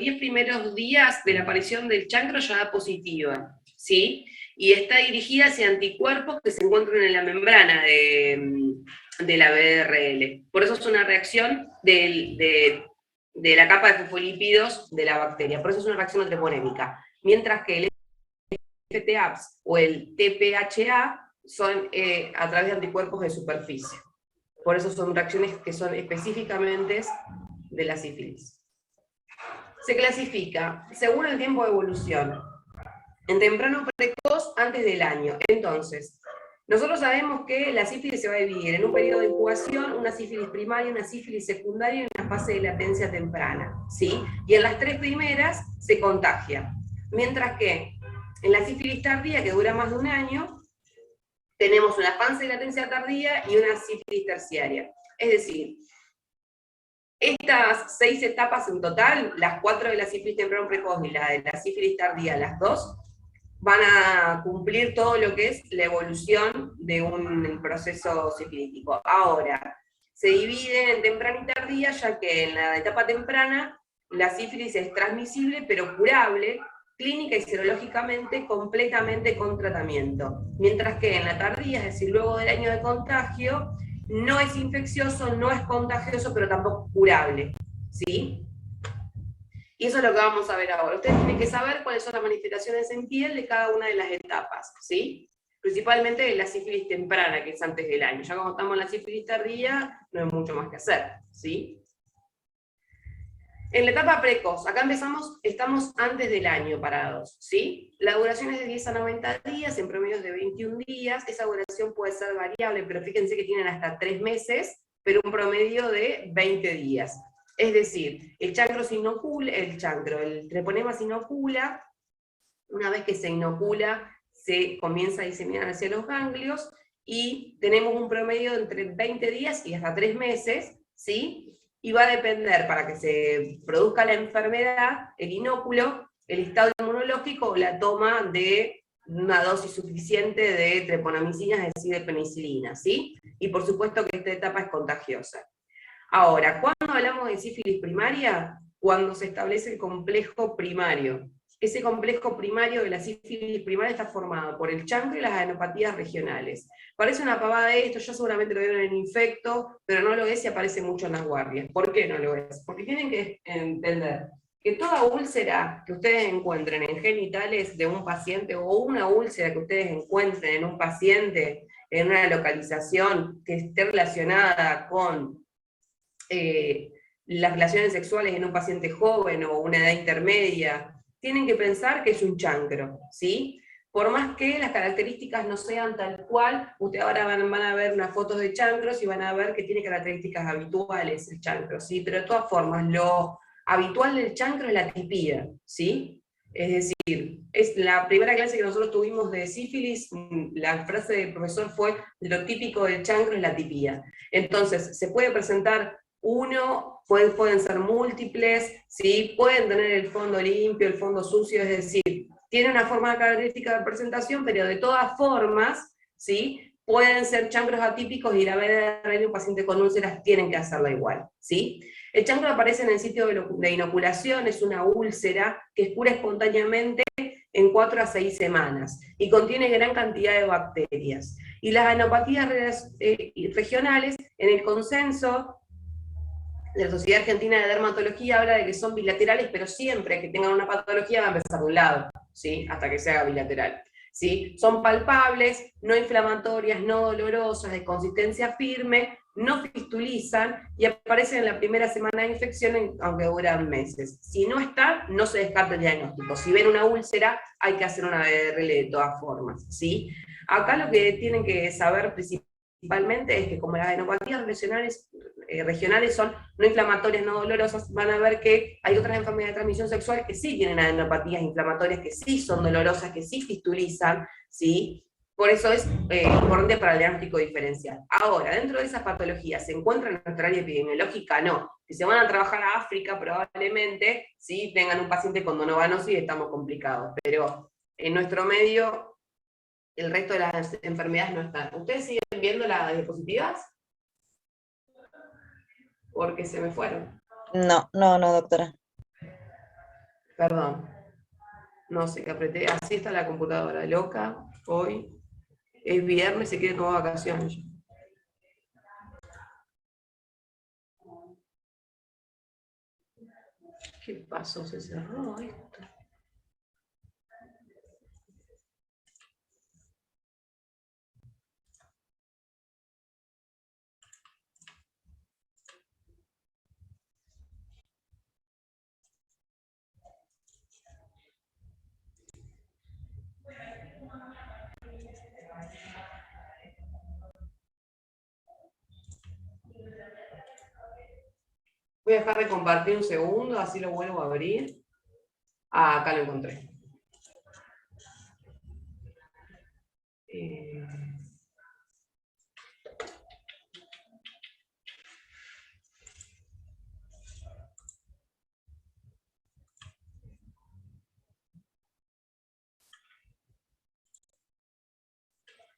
10 primeros días de la aparición del chancro ya da positiva, ¿sí? Y está dirigida hacia anticuerpos que se encuentran en la membrana de la BRL. Por eso es una reacción de la capa de fosfolípidos de la bacteria. Por eso es una reacción treponémica. Mientras que el FTAPS o el TPHA son a través de anticuerpos de superficie. Por eso son reacciones que son específicamente de la sífilis. Se clasifica según el tiempo de evolución, en temprano, precoz, antes del año. Entonces, nosotros sabemos que la sífilis se va a dividir en un periodo de incubación, una sífilis primaria, una sífilis secundaria y una fase de latencia temprana, ¿sí? Y en las 3 primeras se contagia. Mientras que en la sífilis tardía, que dura más de un año, tenemos una fase de latencia tardía y una sífilis terciaria. Es decir, estas 6 etapas en total, las 4 de la sífilis temprano precoz y la de la sífilis tardía, las 2, van a cumplir todo lo que es la evolución de un proceso sifilítico. Ahora, se dividen en temprana y tardía, ya que en la etapa temprana la sífilis es transmisible, pero curable, clínica y serológicamente, completamente con tratamiento. Mientras que en la tardía, es decir, luego del año de contagio, no es infeccioso, no es contagioso, pero tampoco curable, ¿sí? Y eso es lo que vamos a ver ahora. Ustedes tienen que saber cuáles son las manifestaciones en piel de cada una de las etapas, ¿sí? Principalmente de la sífilis temprana, que es antes del año. Ya cuando estamos en la sífilis tardía, no hay mucho más que hacer, ¿sí? En la etapa precoz, acá estamos antes del año parados, ¿sí? La duración es de 10 a 90 días, en promedio de 21 días. Esa duración puede ser variable, pero fíjense que tienen hasta 3 meses, pero un promedio de 20 días. Es decir, el treponema se inocula, una vez que se inocula, se comienza a diseminar hacia los ganglios, y tenemos un promedio de entre 20 días y hasta 3 meses, ¿sí? Y va a depender, para que se produzca la enfermedad, el inóculo, el estado inmunológico o la toma de una dosis suficiente de treponamicina, es decir, de penicilina, ¿sí? Y por supuesto que esta etapa es contagiosa. Ahora, ¿cuándo hablamos de sífilis primaria? Cuando se establece el complejo primario. Ese complejo primario de la sífilis primaria está formado por el chancro y las adenopatías regionales. Parece una pavada esto, yo seguramente lo vieron en infecto, pero no lo es y aparece mucho en las guardias. ¿Por qué no lo es? Porque tienen que entender que toda úlcera que ustedes encuentren en genitales de un paciente, o una úlcera que ustedes encuentren en un paciente en una localización que esté relacionada con las relaciones sexuales en un paciente joven o una edad intermedia, tienen que pensar que es un chancro, ¿sí? Por más que las características no sean tal cual, ustedes ahora van a ver unas fotos de chancros y van a ver que tiene características habituales el chancro, ¿sí? Pero de todas formas, lo habitual del chancro es la tipía, ¿sí? Es decir, es la primera clase que nosotros tuvimos de sífilis, la frase del profesor fue: lo típico del chancro es la tipía. Entonces, se puede presentar uno, pueden ser múltiples, ¿sí? Pueden tener el fondo limpio, el fondo sucio, es decir, tiene una forma característica de presentación, pero de todas formas, ¿sí? Pueden ser chancros atípicos y la BRL de un paciente con úlceras tienen que hacerla igual, ¿sí? El chancro aparece en el sitio de inoculación, es una úlcera que cura espontáneamente en 4 a 6 semanas y contiene gran cantidad de bacterias. Y las adenopatías regionales, en el consenso de la Sociedad Argentina de Dermatología, habla de que son bilaterales, pero siempre que tengan una patología va a empezar de un lado, ¿sí? Hasta que se haga bilateral, ¿sí? Son palpables, no inflamatorias, no dolorosas, de consistencia firme, no fistulizan y aparecen en la primera semana de infección, aunque duran meses. Si no están, no se descarta el diagnóstico. Si ven una úlcera, hay que hacer una BRL de todas formas, ¿sí? Acá lo que tienen que saber principalmente es que como las adenopatías regionales son no inflamatorias, no dolorosas, van a ver que hay otras enfermedades de transmisión sexual que sí tienen adenopatías inflamatorias, que sí son dolorosas, que sí fistulizan, ¿sí? Por eso es importante para el diagnóstico diferencial. Ahora, dentro de esas patologías, ¿se encuentran en nuestra área epidemiológica? No. Si se van a trabajar a África, probablemente, sí tengan un paciente con donovanosis y estamos complicados, pero en nuestro medio el resto de las enfermedades no están. ¿Ustedes siguen viendo las diapositivas? Porque se me fueron. No, no, no, doctora. Perdón. No sé qué apreté. Así está la computadora loca hoy. Es viernes, se quiere tomar vacaciones. ¿Qué pasó? ¿Se cerró esto? Voy a dejar de compartir un segundo, así lo vuelvo a abrir. Ah, acá lo encontré.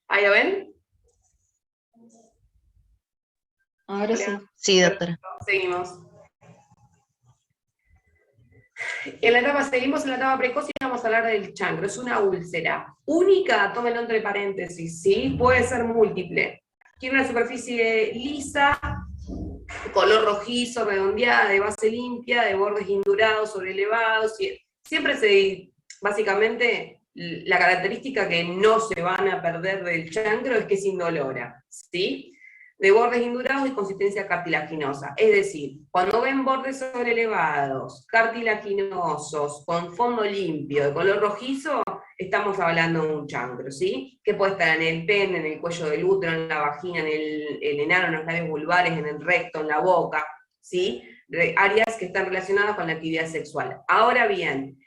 ¿Ahí lo ven? Ahora sí. Sí, doctora. Seguimos. Seguimos en la etapa precoz y vamos a hablar del chancro. Es una úlcera única, tómenlo entre paréntesis, ¿sí? Puede ser múltiple. Tiene una superficie lisa, color rojizo, redondeada, de base limpia, de bordes indurados, sobreelevados. Siempre básicamente, la característica que no se van a perder del chancro es que es indolora, ¿sí? De bordes indurados y consistencia cartilaginosa. Es decir, cuando ven bordes sobreelevados, cartilaginosos, con fondo limpio, de color rojizo, estamos hablando de un chancro, ¿sí? Que puede estar en el pene, en el cuello del útero, en la vagina, en el enano, en los labios vulvares, en el recto, en la boca, ¿sí? Áreas que están relacionadas con la actividad sexual. Ahora bien,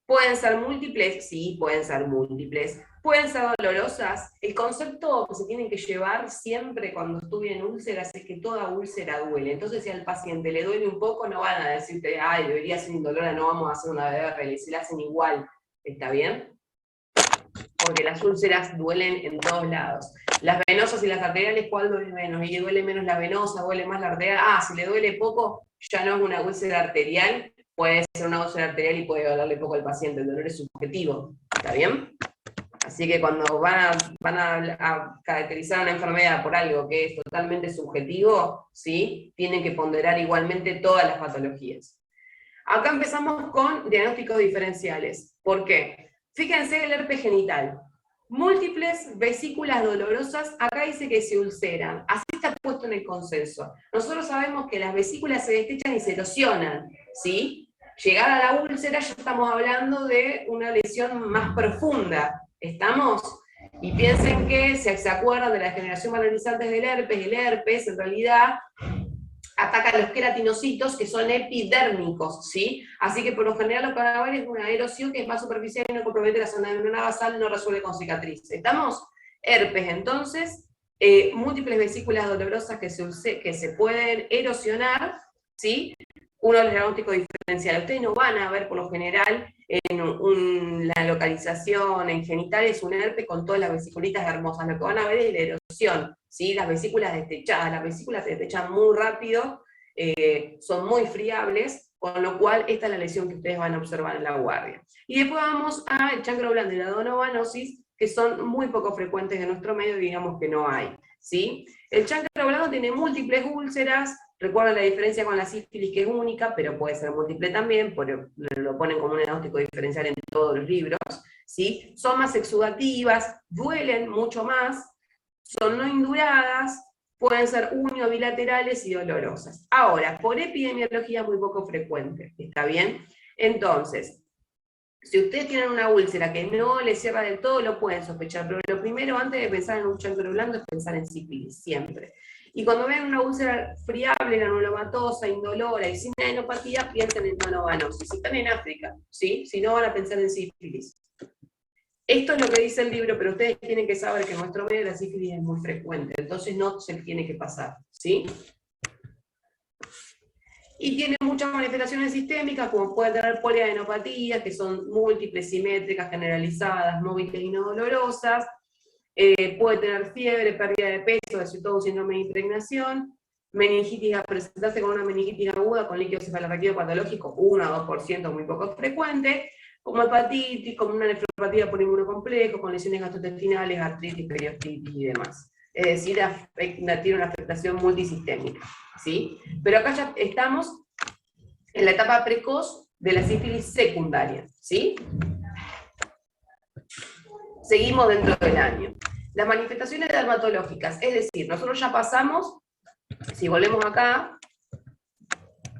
¿pueden ser múltiples? Sí, pueden ser múltiples. ¿Pueden ser dolorosas? El concepto que se tienen que llevar siempre cuando estudian úlceras es que toda úlcera duele. Entonces, si al paciente le duele un poco, no van a decirte, ay, debería ser indolora, no vamos a hacer una BR, se la hacen igual. ¿Está bien? Porque las úlceras duelen en todos lados. Las venosas y las arteriales, ¿cuál duele menos? Y duele menos la venosa, duele más la arterial. Ah, si le duele poco, ya no es una úlcera arterial, puede ser una úlcera arterial y puede dolerle poco al paciente. El dolor es subjetivo. ¿Está bien? Así que cuando van a caracterizar una enfermedad por algo que es totalmente subjetivo, ¿sí? Tienen que ponderar igualmente todas las patologías. Acá empezamos con diagnósticos diferenciales. ¿Por qué? Fíjense el herpes genital. Múltiples vesículas dolorosas, acá dice que se ulceran. Así está puesto en el consenso. Nosotros sabemos que las vesículas se destechan y se erosionan, ¿sí? Llegar a la úlcera ya estamos hablando de una lesión más profunda. ¿Estamos? Y piensen que, si se acuerdan de la degeneración valorizante del herpes, el herpes en realidad ataca los queratinocitos que son epidérmicos, ¿sí? Así que por lo general lo que van a ver es una erosión que es más superficial y no compromete la zona de membrana basal, no resuelve con cicatriz. ¿Estamos? Herpes, entonces, múltiples vesículas dolorosas que se pueden erosionar, ¿sí? Uno de los diagnósticos diferenciales. Ustedes no van a ver por lo general en la localización en genitales un herpes con todas las vesiculitas hermosas. Lo que van a ver es la erosión, ¿sí? Las vesículas destechadas. Las vesículas se destechan muy rápido, son muy friables, con lo cual esta es la lesión que ustedes van a observar en la guardia. Y después vamos al chancro blando y la donovanosis, que son muy poco frecuentes en nuestro medio, digamos que no hay, ¿sí? El chancro blando tiene múltiples úlceras. Recuerden la diferencia con la sífilis, que es única, pero puede ser múltiple también, lo ponen como un diagnóstico diferencial en todos los libros, ¿sí? Son más exudativas, duelen mucho más, son no induradas, pueden ser unio bilaterales y dolorosas. Ahora, por epidemiología muy poco frecuente, ¿está bien? Entonces, si ustedes tienen una úlcera que no les cierra del todo, lo pueden sospechar, pero lo primero, antes de pensar en un chancro blando, es pensar en sífilis, siempre. Y cuando ven una úlcera friable, granulomatosa, indolora y sin adenopatía, piensen en donovanosis. Si están en África, ¿sí? Si no, van a pensar en sífilis. Esto es lo que dice el libro, pero ustedes tienen que saber que en nuestro medio la sífilis es muy frecuente, entonces no se tiene que pasar, ¿sí? Y tiene muchas manifestaciones sistémicas, como puede tener poliadenopatías, que son múltiples, simétricas, generalizadas, móviles y no dolorosas. Puede tener fiebre, pérdida de peso, sobre todo un síndrome de impregnación. meningitis, a presentarse con una meningitis aguda con líquido cefalorraquídeo patológico, 1 o 2%, muy poco frecuente, como hepatitis, como una nefropatía por inmunocomplejo, con lesiones gastrointestinales, artritis, periostitis y demás. Es decir, tiene una afectación multisistémica, ¿sí? Pero acá ya estamos en la etapa precoz de la sífilis secundaria, ¿sí? Seguimos dentro del año. Las manifestaciones dermatológicas, es decir, nosotros ya pasamos, si volvemos acá,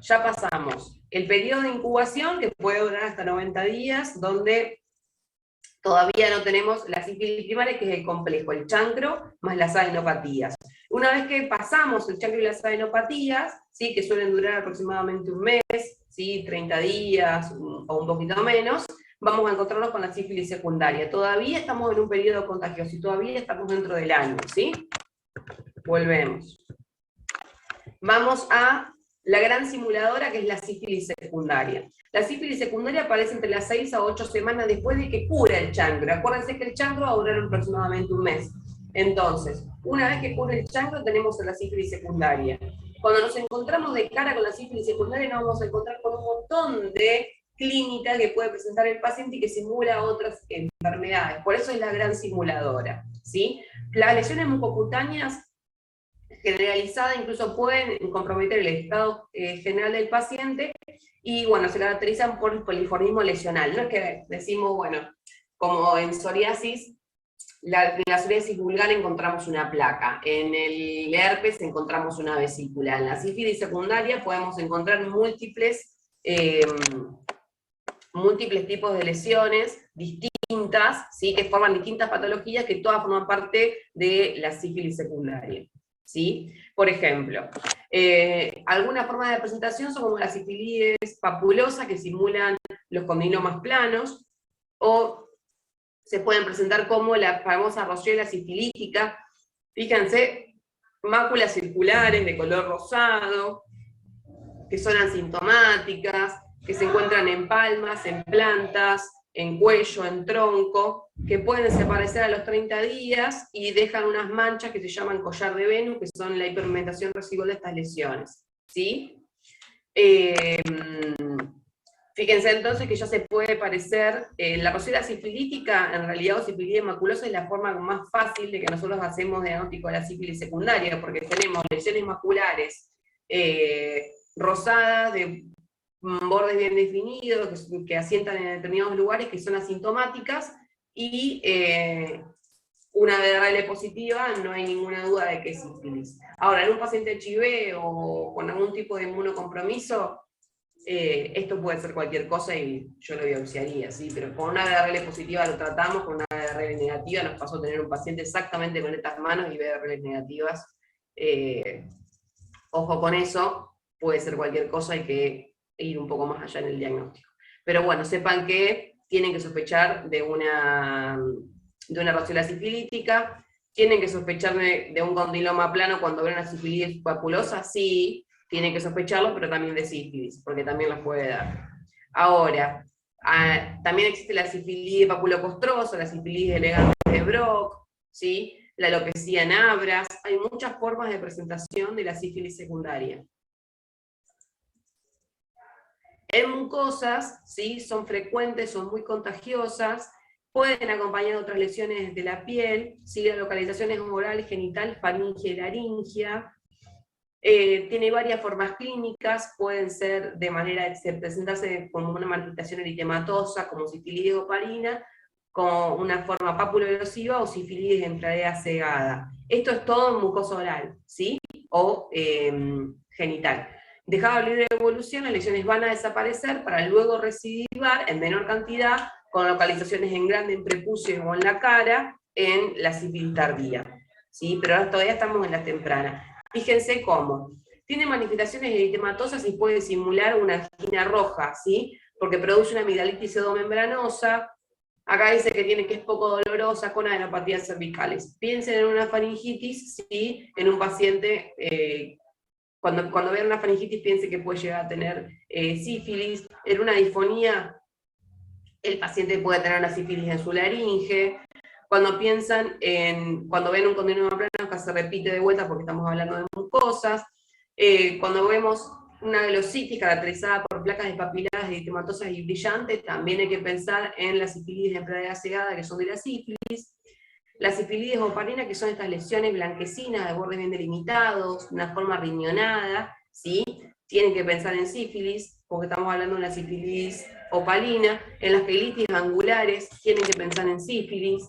ya pasamos el periodo de incubación, que puede durar hasta 90 días, donde todavía no tenemos la sífilis primaria, que es el complejo, el chancro más las adenopatías. Una vez que pasamos el chancro y las adenopatías, ¿sí? Que suelen durar aproximadamente un mes, ¿sí? 30 días o un poquito menos, vamos a encontrarnos con la sífilis secundaria. Todavía estamos en un periodo contagioso y todavía estamos dentro del año, ¿sí? Volvemos. Vamos a la gran simuladora, que es la sífilis secundaria. La sífilis secundaria aparece entre las 6 a 8 semanas después de que cura el chancro. Acuérdense que el chancro va a durar aproximadamente un mes. Entonces, una vez que cura el chancro, tenemos la sífilis secundaria. Cuando nos encontramos de cara con la sífilis secundaria, nos vamos a encontrar con un montón de clínica que puede presentar el paciente y que simula otras enfermedades. Por eso es la gran simuladora, ¿sí? Las lesiones mucocutáneas generalizadas incluso pueden comprometer el estado general del paciente y, bueno, se caracterizan por el poliformismo lesional. No es que decimos, bueno, como en psoriasis, en la psoriasis vulgar encontramos una placa, en el herpes encontramos una vesícula, en la sífilis secundaria podemos encontrar múltiples tipos de lesiones distintas, ¿sí? Que forman distintas patologías que todas forman parte de la sífilis secundaria, ¿sí? Por ejemplo, algunas formas de presentación son como las sífilis papulosas, que simulan los condinomas planos, o se pueden presentar como la famosa royela sifilítica. Fíjense, máculas circulares de color rosado, que son asintomáticas, que se encuentran en palmas, en plantas, en cuello, en tronco, que pueden desaparecer a los 30 días y dejan unas manchas que se llaman collar de Venus, que son la hiperpigmentación residual de estas lesiones, ¿sí? Fíjense entonces que ya se puede parecer, la royela sifilítica, en realidad, o sifilitis maculosa, es la forma más fácil de que nosotros hacemos diagnóstico de la sífilis secundaria, porque tenemos lesiones maculares rosadas, de bordes bien definidos, que asientan en determinados lugares, que son asintomáticas, y una BRL positiva, no hay ninguna duda de que es sífilis. Ahora, en un paciente HIV o con algún tipo de inmunocompromiso, esto puede ser cualquier cosa y yo lo biopsiaría, ¿sí? Pero con una BRL positiva lo tratamos, con una BRL negativa nos pasó a tener un paciente exactamente con estas manos y BRL negativas. Ojo con eso, puede ser cualquier cosa, hay que ir un poco más allá en el diagnóstico. Pero bueno, sepan que tienen que sospechar de una royela sifilítica, tienen que sospechar de un condiloma plano cuando ven una sífilis papulosa, sí, tienen que sospecharlo, pero también de sífilis, porque también las puede dar. Ahora, también existe la sífilis papulocostrosa, la sífilis elegante de Brock, ¿sí? La alopecia en Abras, hay muchas formas de presentación de la sífilis secundaria. En mucosas, ¿sí? Son frecuentes, son muy contagiosas, pueden acompañar de otras lesiones de la piel, ¿sí? La localización es oral, genital, faringe y laringia. Tiene varias formas clínicas, pueden ser de manera de presentarse como una manifestación eritematosa, como sífilis oparina, como una forma papulo-erosiva o sífilis intradea cegada. Esto es todo en mucosa oral, ¿sí? O genital. Dejado libre de evolución, las lesiones van a desaparecer para luego recidivar en menor cantidad, con localizaciones en grande, en prepucio o en la cara, en la sífilis tardía, ¿sí? Pero ahora todavía estamos en la temprana. Fíjense cómo. Tiene manifestaciones eritematosas y puede simular una angina roja, ¿sí? Porque produce una amigdalitis pseudomembranosa. Acá dice que es poco dolorosa, con adenopatías cervicales. Piensen en una faringitis, ¿sí? En un paciente, cuando vean una faringitis, piensen que puede llegar a tener sífilis. En una disfonía, el paciente puede tener una sífilis en su laringe. Cuando ven un condinoma plano, acá se repite de vuelta porque estamos hablando de mucosas. Cuando vemos una glositis caracterizada por placas de papilas eritematosas y brillantes, también hay que pensar en la sífilis de pradera cegada, que son de la sífilis. La sifilides oparina, que son estas lesiones blanquecinas de bordes bien delimitados, una forma riñonada, ¿sí? Tienen que pensar en sífilis, porque estamos hablando de una sífilis opalina. En las quelitis angulares tienen que pensar en sífilis.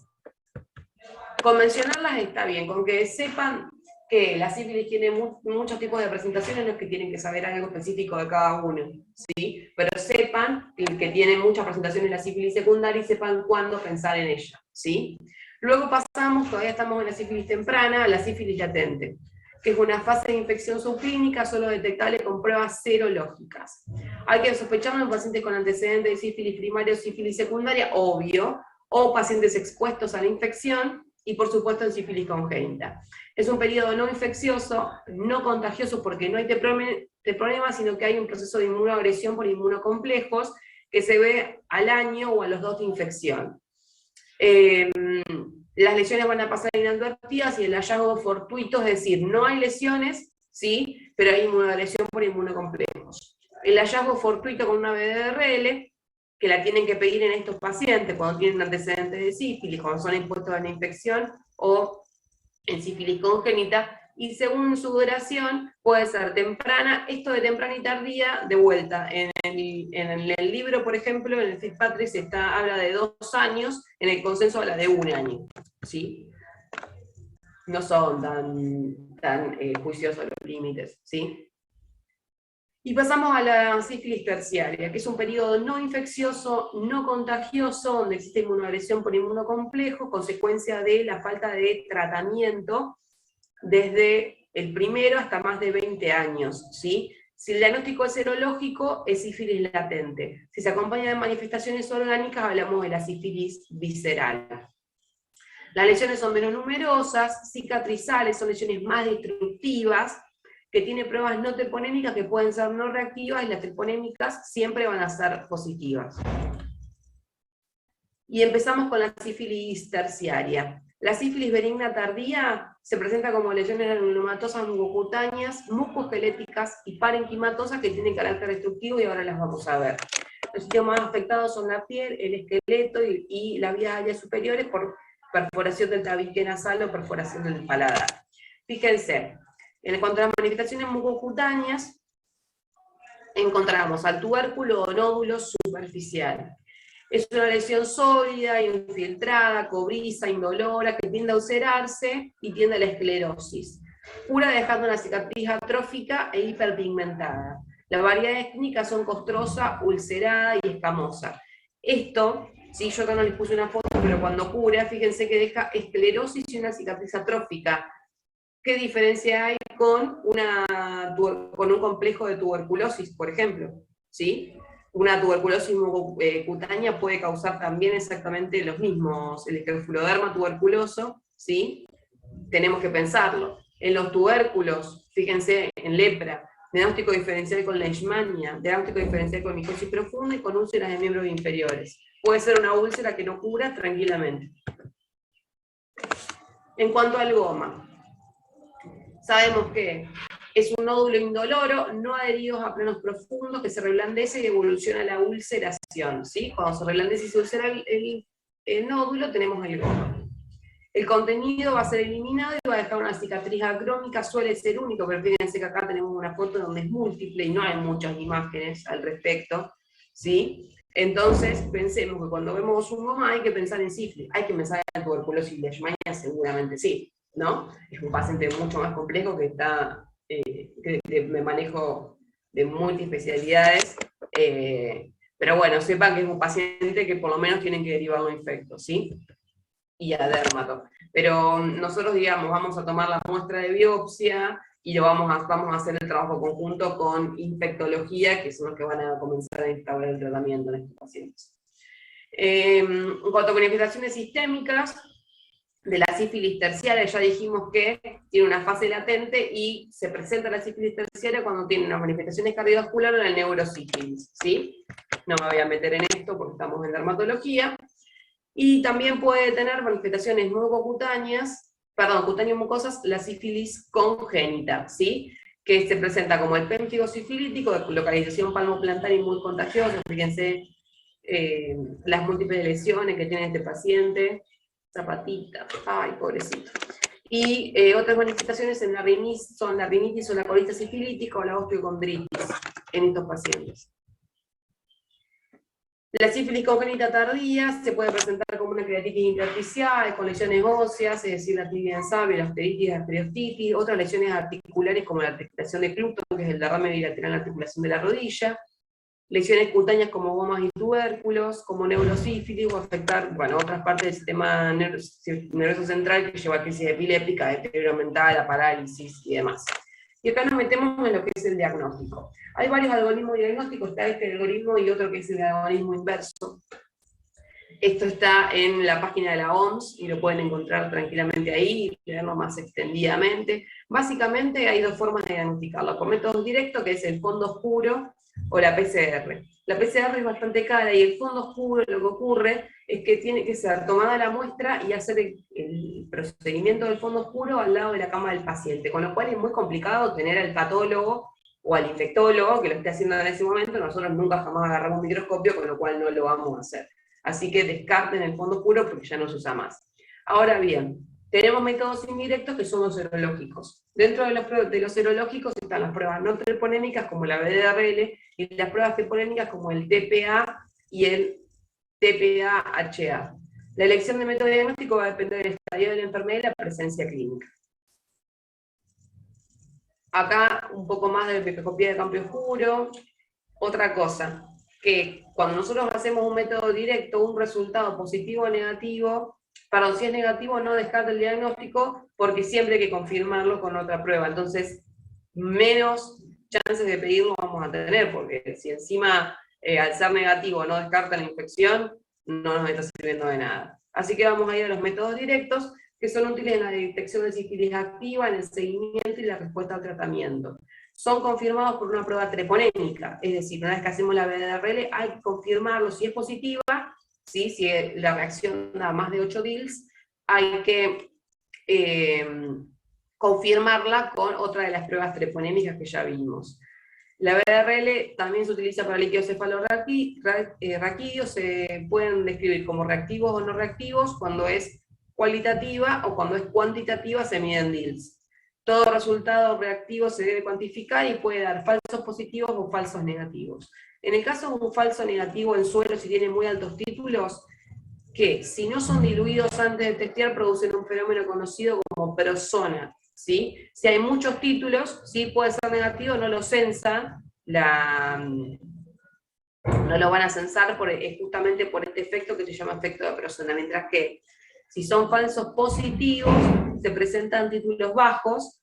Con mencionarlas está bien, con que sepan que la sífilis tiene muchos tipos de presentaciones, no es que tienen que saber algo específico de cada uno, ¿sí? Pero sepan que tiene muchas presentaciones la sífilis secundaria y sepan cuándo pensar en ella, ¿sí? Luego pasamos, todavía estamos en la sífilis temprana, a la sífilis latente, que es una fase de infección subclínica solo detectable con pruebas serológicas. Hay que sospecharlo en pacientes con antecedentes de sífilis primaria o sífilis secundaria, obvio, o pacientes expuestos a la infección, y por supuesto en sífilis congénita. Es un periodo no infeccioso, no contagioso porque no hay problema, sino que hay un proceso de inmunoagresión por inmunocomplejos que se ve al año o a los 2 de infección. Las lesiones van a pasar inadvertidas y el hallazgo fortuito, es decir, no hay lesiones, ¿sí? Pero hay inmunoagresión por inmunocomplejos. El hallazgo fortuito con una BDRL, que la tienen que pedir en estos pacientes cuando tienen antecedentes de sífilis, cuando son expuestos a una infección o en sífilis congénita, y según su duración puede ser temprana. Esto de temprana y tardía, de vuelta, en el libro, por ejemplo, en el Fitzpatrick habla de 2 años, en el consenso habla de 1 año, ¿sí? No son tan juiciosos los límites, ¿sí? Y pasamos a la sífilis terciaria, que es un periodo no infeccioso, no contagioso, donde existe inmunoagresión por inmunocomplejo, consecuencia de la falta de tratamiento desde el primero hasta más de 20 años, ¿sí? Si el diagnóstico es serológico, es sífilis latente. Si se acompaña de manifestaciones orgánicas, hablamos de la sífilis visceral. Las lesiones son menos numerosas, cicatrizales, son lesiones más destructivas, que tiene pruebas no treponémicas que pueden ser no reactivas, y las treponémicas siempre van a ser positivas. Y empezamos con la sífilis terciaria. La sífilis benigna tardía se presenta como lesiones granulomatosas mucocutáneas, muscoesqueléticas y parenquimatosas que tienen carácter destructivo, y ahora las vamos a ver. Los sitios más afectados son la piel, el esqueleto y las vías aéreas superiores por perforación del tabique nasal o perforación del paladar. Fíjense, en cuanto a las manifestaciones mucocutáneas, encontramos al tubérculo o nódulo superficial. Es una lesión sólida, infiltrada, cobriza, indolora, que tiende a ulcerarse y tiende a la esclerosis. Pura, dejando una cicatriz atrófica e hiperpigmentada. Las variedades clínicas son costrosa, ulcerada y escamosa. Esto, sí, yo acá no les puse una foto, pero cuando cura, fíjense que deja esclerosis y una cicatriz atrófica. ¿Qué diferencia hay con un complejo de tuberculosis, por ejemplo? ¿Sí? Una tuberculosis cutánea puede causar también exactamente los mismos, el escleroderma tuberculoso, ¿sí? Tenemos que pensarlo. En los tubérculos, fíjense, en lepra, diagnóstico diferencial con leishmania, diagnóstico diferencial con micosis profunda y con úlceras de miembros inferiores. Puede ser una úlcera que no cura tranquilamente. En cuanto al goma, sabemos que es un nódulo indoloro, no adheridos a planos profundos, que se reblandece y evoluciona a la ulceración, ¿sí? Cuando se reblandece y se ulcera el nódulo, tenemos el goma. El contenido va a ser eliminado y va a dejar una cicatriz acrómica, suele ser único, pero fíjense que acá tenemos una foto donde es múltiple y no hay muchas imágenes al respecto, ¿sí? Entonces, pensemos que cuando vemos un goma hay que pensar en sífilis, hay que pensar en tuberculosis leishmania, seguramente sí, ¿no? Es un paciente mucho más complejo que está de manejo de multiespecialidades, pero bueno, sepan que es un paciente que por lo menos tienen que derivar un infecto, ¿sí? Y a dermato. Pero nosotros, digamos, vamos a tomar la muestra de biopsia y vamos a hacer el trabajo conjunto con infectología, que son los que van a comenzar a instaurar el tratamiento en estos pacientes. En cuanto a manifestaciones sistémicas de la sífilis terciaria, ya dijimos que tiene una fase latente y se presenta la sífilis terciaria cuando tiene unas manifestaciones cardiovasculares o la neurosífilis, ¿sí? No me voy a meter en esto porque estamos en dermatología. Y también puede tener manifestaciones mucocutáneas, cutáneo-mucosas, la sífilis congénita, ¿sí? que se presenta como el pénfigo sifilítico, de localización palmoplantar y muy contagioso. Fíjense las múltiples lesiones que tiene este paciente, zapatita, ay, pobrecito. Y otras manifestaciones en son la rinitis o la colitis sifilítica o la osteocondritis en estos pacientes. La sífilis congénita tardía se puede presentar como una creatitis intersticial, con lesiones óseas, es decir, la tibia ensable, la arteritis, la arteriostitis, otras lesiones articulares como la articulación de Cluton, que es el derrame bilateral en la articulación de la rodilla, lesiones cutáneas como gomas y tubérculos, como neurosífilis, o afectar, bueno, otras partes del sistema nervioso central que lleva a crisis epiléptica, deterioro mental, a parálisis y demás. Y acá nos metemos en lo que es el diagnóstico. Hay varios algoritmos diagnósticos, está este algoritmo y otro que es el algoritmo inverso. Esto está en la página de la OMS y lo pueden encontrar tranquilamente ahí y leerlo más extendidamente. Básicamente hay dos formas de diagnosticarlo, con métodos directos, que es el fondo oscuro, o la PCR. La PCR es bastante cara y el fondo oscuro lo que ocurre es que tiene que ser tomada la muestra y hacer el procedimiento del fondo oscuro al lado de la cama del paciente, con lo cual es muy complicado tener al patólogo o al infectólogo que lo esté haciendo en ese momento. Nosotros nunca jamás agarramos un microscopio, con lo cual no lo vamos a hacer. Así que descarten el fondo oscuro porque ya no se usa más. Ahora bien, tenemos métodos indirectos que son los serológicos. Dentro de los serológicos están las pruebas no treponémicas como la BDRL y las pruebas treponémicas como el TPA y el TPA-HA. La elección de método diagnóstico va a depender del estadio de la enfermedad y la presencia clínica. Acá un poco más de microscopía de campo oscuro. Otra cosa, que cuando nosotros hacemos un método directo, un resultado positivo o negativo, perdón, si es negativo no descarta el diagnóstico porque siempre hay que confirmarlo con otra prueba. Entonces, menos chances de pedirlo vamos a tener, porque si encima al ser negativo no descarta la infección, no nos está sirviendo de nada. Así que vamos a ir a los métodos directos, que son útiles en la detección de sífilis activa, en el seguimiento y la respuesta al tratamiento. Son confirmados por una prueba treponémica, es decir, una vez que hacemos la BDRL hay que confirmarlo si es positiva, ¿sí? Si la reacción da más de 8 DILs, hay que confirmarla con otra de las pruebas treponémicas que ya vimos. La BDRL también se utiliza para líquidos cefalorraquídeos, se pueden describir como reactivos o no reactivos. Cuando es cualitativa o cuando es cuantitativa se miden DILs. Todo resultado reactivo se debe cuantificar y puede dar falsos positivos o falsos negativos. En el caso de un falso negativo en suero, si tiene muy altos títulos, que si no son diluidos antes de testear, producen un fenómeno conocido como persona, ¿sí? Si hay muchos títulos, sí puede ser negativo, no lo censa, no lo van a censar justamente por este efecto que se llama efecto de persona, mientras que si son falsos positivos, se presentan títulos bajos.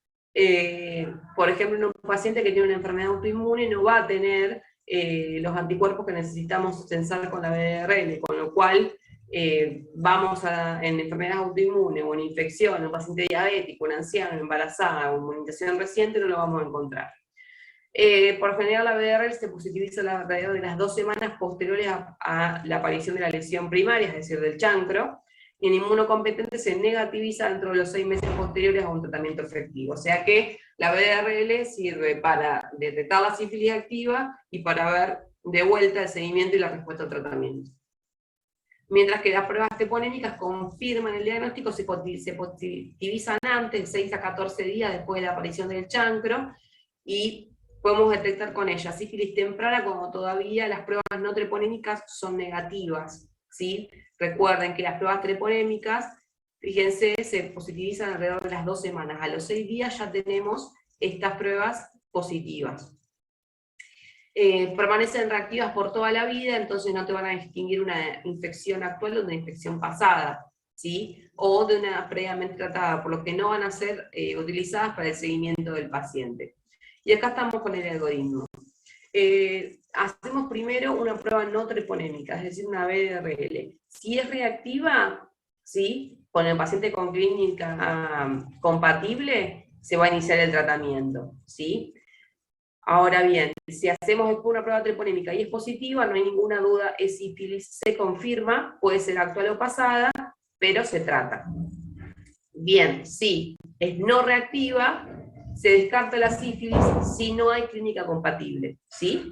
Por ejemplo, en un paciente que tiene una enfermedad autoinmune no va a tener los anticuerpos que necesitamos censar con la BDRL, con lo cual en enfermedades autoinmunes o en infección, en un paciente diabético, un anciano, embarazada o inmunización reciente no lo vamos a encontrar. Por general la BDRL se positiviza alrededor de las 2 semanas posteriores a la aparición de la lesión primaria, es decir, del chancro, y en inmunocompetente se negativiza dentro de los 6 meses posteriores a un tratamiento efectivo. O sea que la BDRL sirve para detectar la sífilis activa y para ver de vuelta el seguimiento y la respuesta al tratamiento. Mientras que las pruebas treponémicas confirman el diagnóstico, se positivizan antes, 6 a 14 días después de la aparición del chancro, y podemos detectar con ellas sífilis temprana como todavía las pruebas no treponémicas son negativas, ¿sí? Recuerden que las pruebas treponémicas, fíjense, se positivizan alrededor de las 2 semanas. A los 6 días ya tenemos estas pruebas positivas. Permanecen reactivas por toda la vida, entonces no te van a distinguir una infección actual de una infección pasada, ¿sí? O de una previamente tratada, por lo que no van a ser utilizadas para el seguimiento del paciente. Y acá estamos con el algoritmo. Hacemos primero una prueba no treponémica, es decir, una BDRL. Si es reactiva, ¿sí? Con el paciente con clínica compatible, se va a iniciar el tratamiento, ¿sí? Ahora bien, si hacemos una prueba treponémica y es positiva, no hay ninguna duda, es sífilis, se confirma, puede ser actual o pasada, pero se trata. Bien, si es no reactiva, se descarta la sífilis si no hay clínica compatible, ¿sí?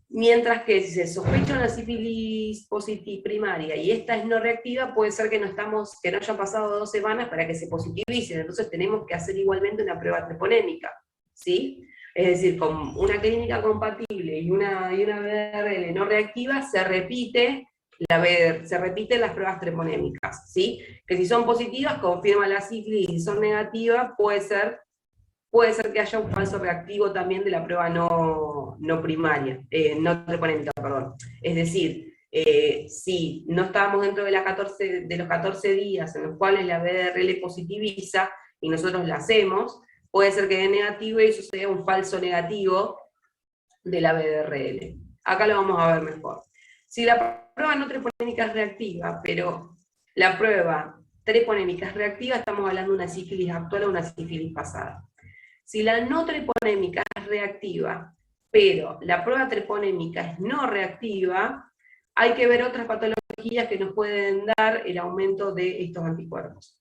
Mientras que si se sospecha una sífilis positiva primaria y esta es no reactiva, puede ser que no hayan pasado 2 semanas para que se positivicen, entonces tenemos que hacer igualmente una prueba treponémica, ¿sí? Es decir, con una clínica compatible y una BRL no reactiva, se repiten las pruebas treponémicas, ¿sí? Que si son positivas, confirma la sífilis, y si son negativas, puede ser que haya un falso reactivo también de la prueba no primaria, no treponémica, perdón. Es decir, si no estábamos dentro de los 14 días en los cuales la BRL positiviza y nosotros la hacemos, puede ser que dé negativo y eso sea un falso negativo de la BRL. Acá lo vamos a ver mejor. Si la prueba no treponémica es reactiva, pero la prueba treponémica es reactiva, estamos hablando de una sífilis actual o una sífilis pasada. Si la no treponémica es reactiva, pero la prueba treponémica es no reactiva, hay que ver otras patologías que nos pueden dar el aumento de estos anticuerpos.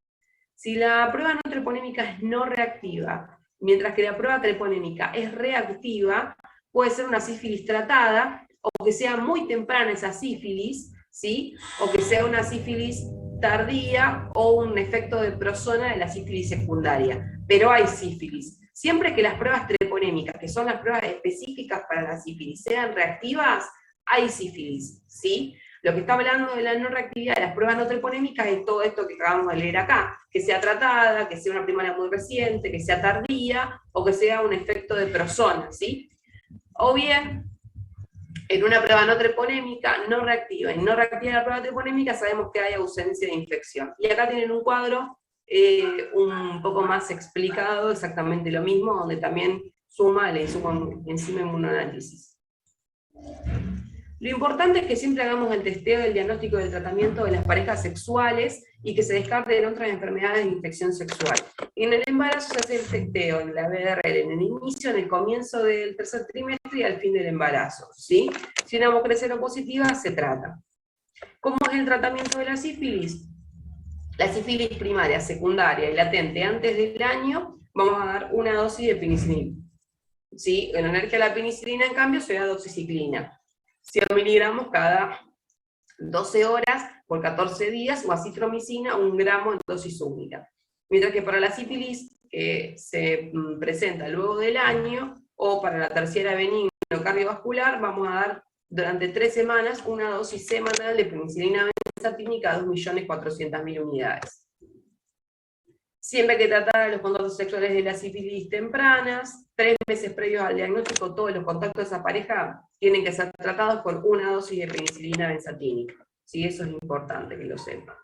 Si la prueba no treponémica es no reactiva, mientras que la prueba treponémica es reactiva, puede ser una sífilis tratada, o que sea muy temprana esa sífilis, ¿sí? O que sea una sífilis tardía o un efecto de prosona de la sífilis secundaria. Pero hay sífilis. Siempre que las pruebas treponémicas, que son las pruebas específicas para la sífilis, sean reactivas, hay sífilis, ¿sí? Lo que está hablando de la no reactividad de las pruebas no treponémicas es todo esto que acabamos de leer acá, que sea tratada, que sea una primaria muy reciente, que sea tardía, o que sea un efecto de prosona, ¿sí? O bien, en una prueba no treponémica, no reactiva, y no reactiva la prueba treponémica, sabemos que hay ausencia de infección. Y acá tienen un cuadro un poco más explicado, exactamente lo mismo, donde también suma el enzima inmunoanálisis. Lo importante es que siempre hagamos el testeo del diagnóstico del tratamiento de las parejas sexuales y que se descarten otras enfermedades de infección sexual. Y en el embarazo se hace el testeo en la BRL en el inicio, en el comienzo del tercer trimestre y al fin del embarazo, ¿sí? Si una mujer es seropositiva, se trata. ¿Cómo es el tratamiento de la sífilis? La sífilis primaria, secundaria y latente antes del año, vamos a dar una dosis de penicilina. ¿Sí? En alergia a la penicilina, en cambio, se da doxiciclina. 100 miligramos cada 12 horas por 14 días, o acitromicina, 1 gramo en dosis única. Mientras que para la sífilis se presenta luego del año, o para la terciaria benigna o cardiovascular, vamos a dar durante 3 semanas una dosis semanal de penicilina benzatínica a 2.400.000 unidades. Siempre hay que tratar a los contactos sexuales de la sífilis tempranas, 3 meses previos al diagnóstico, todos los contactos de esa pareja tienen que ser tratados con una dosis de penicilina benzatínica. ¿Sí? Eso es importante que lo sepan.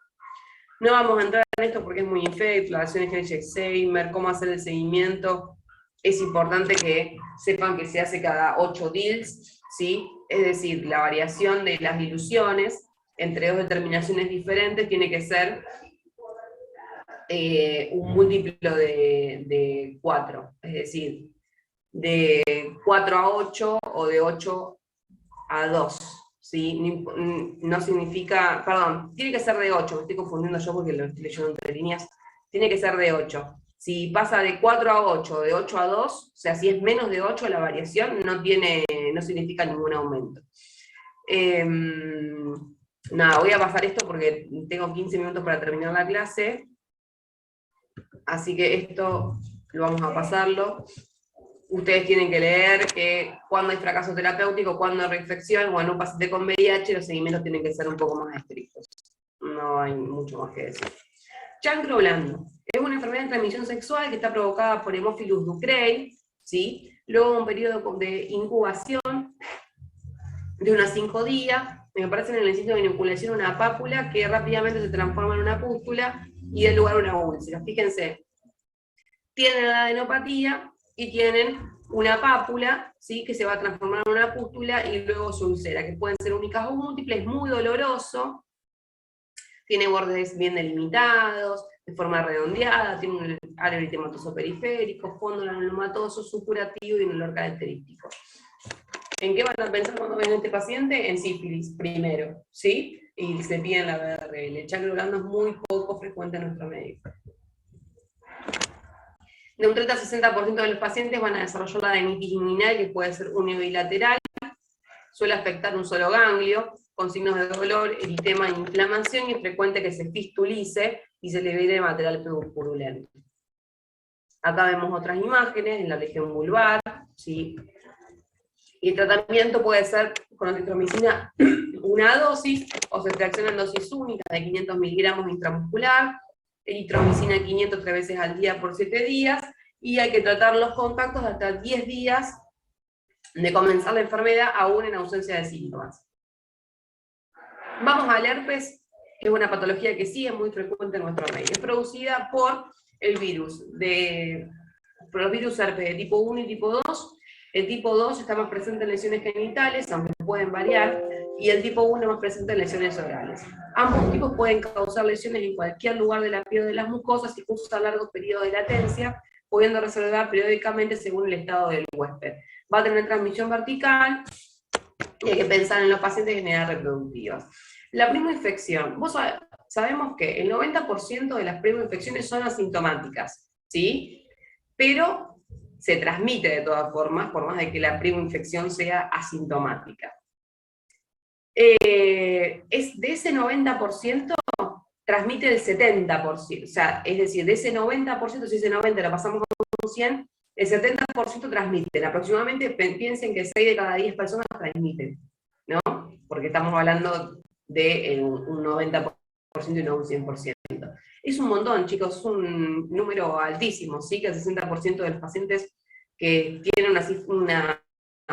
No vamos a entrar en esto porque es muy infecto, la acción de Alzheimer, cómo hacer el seguimiento. Es importante que sepan que se hace cada 8 DILs, ¿sí? Es decir, la variación de las diluciones entre 2 determinaciones diferentes tiene que ser un múltiplo de 4, es decir, de 4 a 8 o de 8 a 2. ¿Sí? No significa, perdón, tiene que ser de 8, me estoy confundiendo yo porque lo estoy leyendo entre líneas, tiene que ser de 8. Si pasa de 4 a 8, de 8 a 2, o sea, si es menos de 8 la variación, no significa ningún aumento. Nada, voy a pasar esto porque tengo 15 minutos para terminar la clase, así que esto lo vamos a pasarlo. Ustedes tienen que leer que cuando hay fracaso terapéutico, cuando hay reinfección, o en un paciente con VIH, los seguimientos tienen que ser un poco más estrictos. No hay mucho más que decir. Chancro blando. Es una enfermedad de transmisión sexual que está provocada por Haemophilus ducreyi, ¿sí? Luego un periodo de incubación de unos 5 días, me aparece en el sitio de inoculación una pápula que rápidamente se transforma en una pústula y da lugar a una úlcera. Fíjense, tienen la adenopatía y tienen una pápula, ¿sí? Que se va a transformar en una pústula y luego su úlcera, que pueden ser únicas o múltiples, muy doloroso, tiene bordes bien delimitados, de forma redondeada, tiene un área eritematoso periférico, fondo granulomatoso, supurativo y un olor característico. ¿En qué van a pensar cuando ven a este paciente? En sífilis, primero, ¿sí? Y se piden la BRL. El chancro blando es muy poco frecuente en nuestro médico. De un 30 a 60% de los pacientes van a desarrollar la adenitis inguinal, que puede ser unibilateral, suele afectar un solo ganglio, con signos de dolor, eritema e inflamación, y es frecuente que se fistulice y se libere material purulento. Acá vemos otras imágenes en la región vulvar, ¿sí? Y el tratamiento puede ser con antitromicina una dosis, o se fracciona en dosis únicas de 500 miligramos intramuscular, eritromicina 500 3 veces al día por 7 días, y hay que tratar los contactos hasta 10 días de comenzar la enfermedad, aún en ausencia de síntomas. Vamos al herpes, que es una patología que sí es muy frecuente en nuestro medio. Es producida por el virus, por los virus herpes de tipo 1 y tipo 2. El tipo 2 está más presente en lesiones genitales, aunque pueden variar, y el tipo 1 más presente en lesiones orales. Ambos tipos pueden causar lesiones en cualquier lugar de la piel o de las mucosas y cursan largos periodos de latencia, pudiendo resolver periódicamente según el estado del huésped. Va a tener transmisión vertical, y hay que pensar en los pacientes en edad reproductiva. La primoinfección. Sabemos que el 90% de las primoinfecciones son asintomáticas, ¿sí? Pero se transmite de todas formas, por más de que la primoinfección sea asintomática. De ese 90%, transmite el 70%, o sea, es decir, de ese 90%, si ese 90% lo pasamos a un 100%, el 70% transmiten. Aproximadamente, piensen que 6 de cada 10 personas transmiten, ¿no? Porque estamos hablando de un 90% y no un 100%. Es un montón, chicos, es un número altísimo, ¿sí? Que el 60% de los pacientes que tienen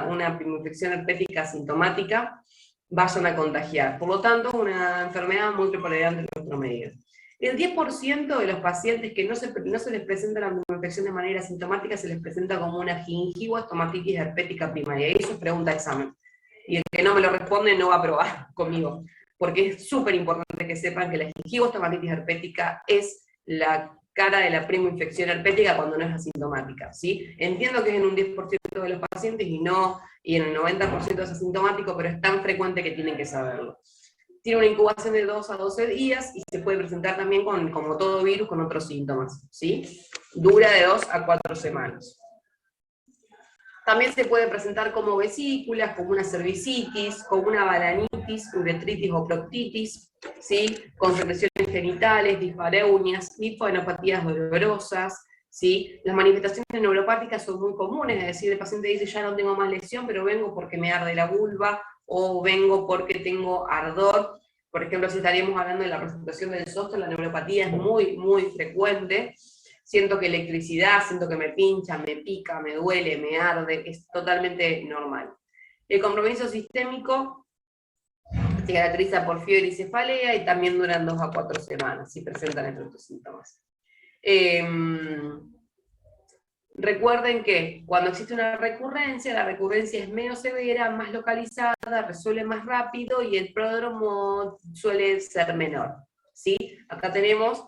una primoinfección herpética asintomática vayan a contagiar. Por lo tanto, una enfermedad muy preponderante en nuestro medio. El 10% de los pacientes que no se les presenta la primoinfección de manera asintomática, se les presenta como una gingivoestomatitis herpética primaria. Y eso es pregunta de examen. Y el que no me lo responde no va a aprobar conmigo. Porque es súper importante que sepan que la gingivoestomatitis herpética es la cara de la primoinfección herpética cuando no es asintomática, ¿sí? Entiendo que es en un 10% de los pacientes y en el 90% es asintomático, pero es tan frecuente que tienen que saberlo. Tiene una incubación de 2 a 12 días y se puede presentar también como todo virus con otros síntomas, ¿sí? Dura de 2 a 4 semanas. También se puede presentar como vesículas, como una cervicitis, como una balanitis, uretritis o proctitis, ¿sí? Con secreciones genitales, dispareunias, linfadenopatías dolorosas, ¿sí? Las manifestaciones neuropáticas son muy comunes, es decir, el paciente dice ya no tengo más lesión, pero vengo porque me arde la vulva, o vengo porque tengo ardor. Por ejemplo, si estaríamos hablando de la presentación del zóster, la neuropatía es muy, muy frecuente. Siento que electricidad, siento que me pincha, me pica, me duele, me arde, es totalmente normal. El compromiso sistémico se caracteriza por fiebre y cefalea y también duran 2 a 4 semanas si presentan estos síntomas. Recuerden que cuando existe una recurrencia, la recurrencia es menos severa, más localizada, resuelve más rápido y el pródromo suele ser menor, ¿sí? Acá tenemos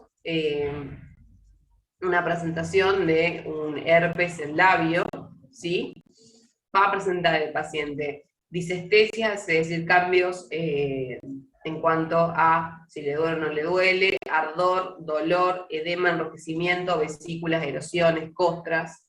una presentación de un herpes en labio, ¿sí? Va a presentar el paciente disestesia, es decir, cambios en cuanto a si le duele o no le duele, ardor, dolor, edema, enrojecimiento, vesículas, erosiones, costras.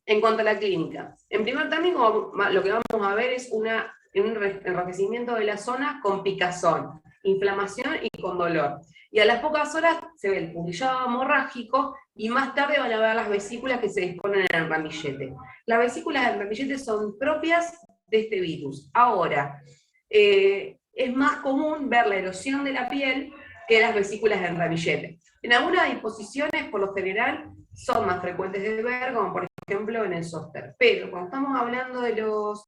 En cuanto a la clínica, en primer término lo que vamos a ver es un enrojecimiento de la zona con picazón, inflamación y con dolor. Y a las pocas horas se ve el pudillado hemorrágico y más tarde van a ver las vesículas que se disponen en el ramillete. Las vesículas del ramillete son propias de este virus. Ahora, es más común ver la erosión de la piel que las vesículas del ramillete. En algunas disposiciones, por lo general, son más frecuentes de ver, como por ejemplo en el zóster. Pero cuando estamos hablando de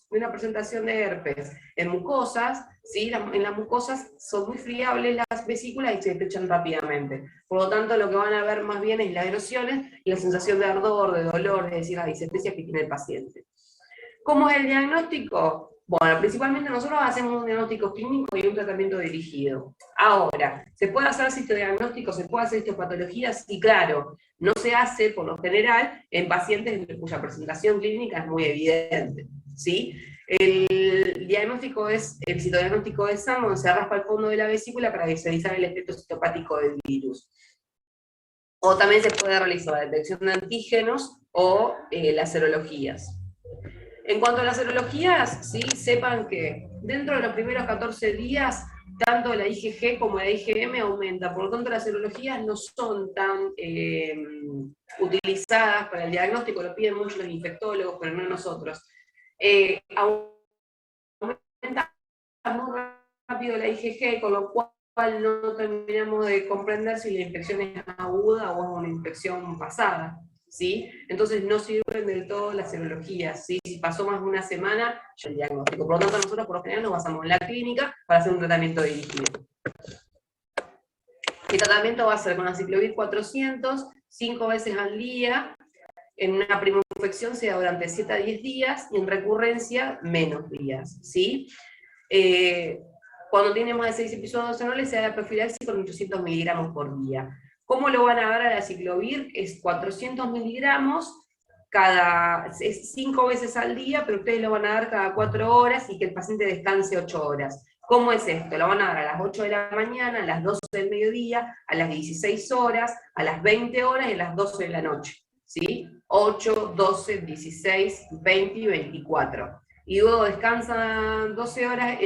una presentación de herpes en mucosas, ¿sí? En las mucosas son muy friables las vesículas y se despechan rápidamente. Por lo tanto, lo que van a ver más bien es las erosiones y la sensación de ardor, de dolor, es decir, las disestesias que tiene el paciente. ¿Cómo es el diagnóstico? Bueno, principalmente nosotros hacemos un diagnóstico clínico y un tratamiento dirigido. Ahora, ¿se puede hacer citodiagnóstico? ¿Se puede hacer histopatología? Sí, claro. No se hace, por lo general, en pacientes cuya presentación clínica es muy evidente, ¿sí? El citodiagnóstico es SAM, donde se raspa el fondo de la vesícula para visualizar el efecto citopático del virus. O también se puede realizar la detección de antígenos o las serologías. En cuanto a las serologías, ¿sí? Sepan que dentro de los primeros 14 días, tanto la IgG como la IgM aumenta, por lo tanto las serologías no son tan utilizadas para el diagnóstico, lo piden mucho los infectólogos, pero no nosotros. Aumenta muy rápido la IgG, con lo cual no terminamos de comprender si la infección es aguda o es una infección pasada, ¿sí? Entonces no sirven del todo las serologías, ¿sí? Si pasó más de una semana, ya el diagnóstico. Por lo tanto, nosotros por lo general nos basamos en la clínica para hacer un tratamiento dirigido. El tratamiento va a ser con aciclovir 400, 5 veces al día. En una primera infección se da durante 7 a 10 días y en recurrencia menos días, ¿sí? Cuando tiene más de 6 episodios anuales se da la profilaxis con 800 miligramos por día. ¿Cómo lo van a dar al aciclovir? Es 400 miligramos, es 5 veces al día, pero ustedes lo van a dar cada 4 horas y que el paciente descanse 8 horas. ¿Cómo es esto? Lo van a dar a las 8 de la mañana, a las 12 del mediodía, a las 16 horas, a las 20 horas y a las 12 de la noche, ¿sí? 8, 12, 16, 20 y 24. Y luego descansan 8 horas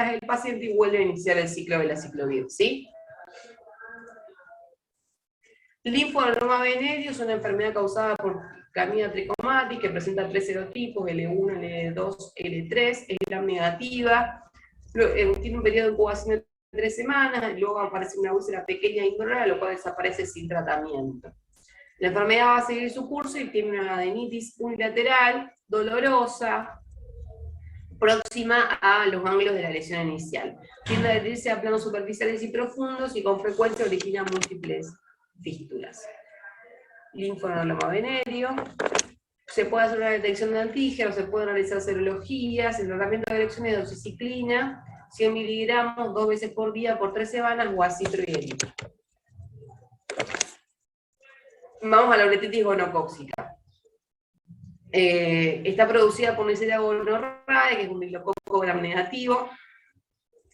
el paciente y vuelve a iniciar el ciclo del aciclovir, ¿sí? Linfoadenoma venérea es una enfermedad causada por Clamida trichomatis que presenta 3 serotipos, L1, L2, L3, es gram negativa, tiene un periodo de incubación de 3 semanas, y luego aparece una úlcera pequeña e indolora, lo cual desaparece sin tratamiento. La enfermedad va a seguir su curso y tiene una adenitis unilateral, dolorosa, próxima a los ganglios de la lesión inicial. Tiende a adherirse a planos superficiales y profundos y con frecuencia origina múltiples fístulas. Linfoadenoma venéreo. Se puede hacer una detección de antígenos, se pueden realizar serologías, el tratamiento de elección es de doxiciclina, 100 miligramos 2 veces por día por 3 semanas, o acitrohidrina. Vamos a la uretritis gonocóxica. Está producida por Neisseria gonorrhoeae, que es un bilococo gram negativo.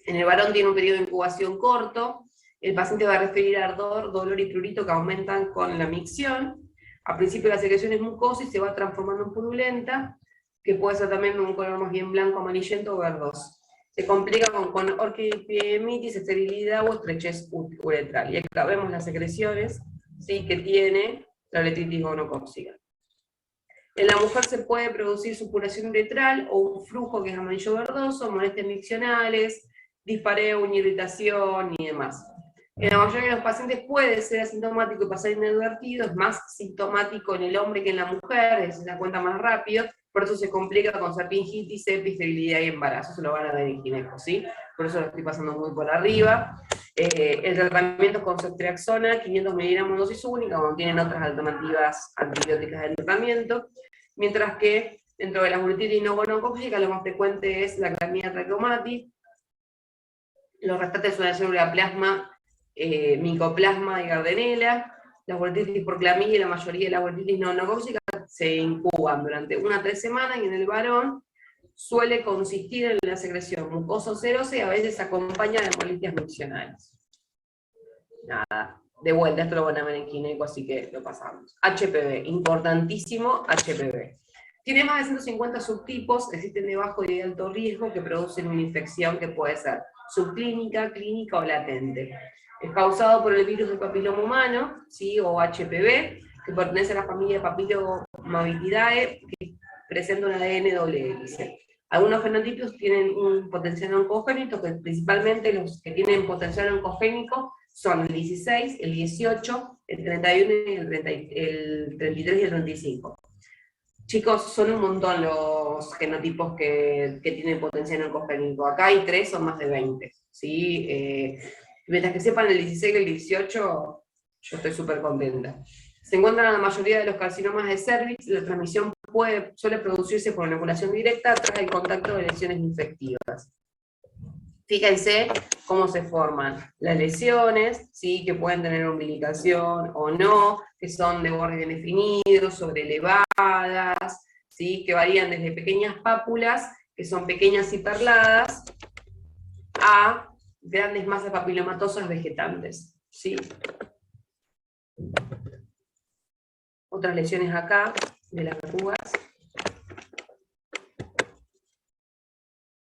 En el varón tiene un periodo de incubación corto. El paciente va a referir ardor, dolor y prurito que aumentan con la micción. Al principio la secreción es mucosa y se va transformando en purulenta, que puede ser también de un color más bien blanco, amarillento o verdoso. Se complica con orquidiemitis, esterilidad o estrechez uretral. Y acá vemos las secreciones, ¿sí?, que tiene la uretritis gonocóxica. En la mujer se puede producir supuración uretral o un flujo que es amarillo verdoso, molestias miccionales, dispareo, irritación y demás. En la mayoría de los pacientes puede ser asintomático y pasar inadvertido, es más sintomático en el hombre que en la mujer, se da cuenta más rápido, por eso se complica con sarpingitis, sepsis, esterilidad y embarazo, se lo van a ver en gineco, ¿sí? Por eso lo estoy pasando muy por arriba. El tratamiento es con ceftriaxona, 500 miligramos dosis única, cuando tienen otras alternativas antibióticas de tratamiento, mientras que dentro de las uretritis no gonocóxicas lo más frecuente es la Clamida trachomatis. Los restantes suelen ser ureaplasma, micoplasma y Gardnerella. Las uretritis por clamidia y la mayoría de las uretritis no gonocóxicas se incuban durante 1 a 3 semanas, y en el varón suele consistir en la secreción mucosa serosa y a veces acompaña de molestias miccionales. Nada, de vuelta, esto lo van a ver en gineco, así que lo pasamos. HPV, importantísimo HPV. Tiene más de 150 subtipos, existen de bajo y de alto riesgo que producen una infección que puede ser subclínica, clínica o latente. Es causado por el virus del papiloma humano, ¿sí?, o HPV, que pertenece a la familia Papillomaviridae, que presenta un ADN doble hélice. Algunos fenotipos tienen un potencial oncogénico, que principalmente los que tienen potencial oncogénico son el 16, el 18, el 31, el 33 y el 35. Chicos, son un montón los genotipos que tienen potencial oncogénico. Acá hay 3, son más de 20. ¿Sí? Mientras que sepan el 16 y el 18, yo estoy súper contenta. Se encuentran en la mayoría de los carcinomas de cervix, la transmisión suele producirse por inoculación directa tras el contacto de lesiones infectivas. Fíjense cómo se forman las lesiones, ¿sí?, que pueden tener umbilicación o no, que son de borde bien definido, sobreelevadas, ¿sí?, que varían desde pequeñas pápulas, que son pequeñas y perladas, a grandes masas papilomatosas vegetantes, ¿sí? Otras lesiones acá, de las verrugas.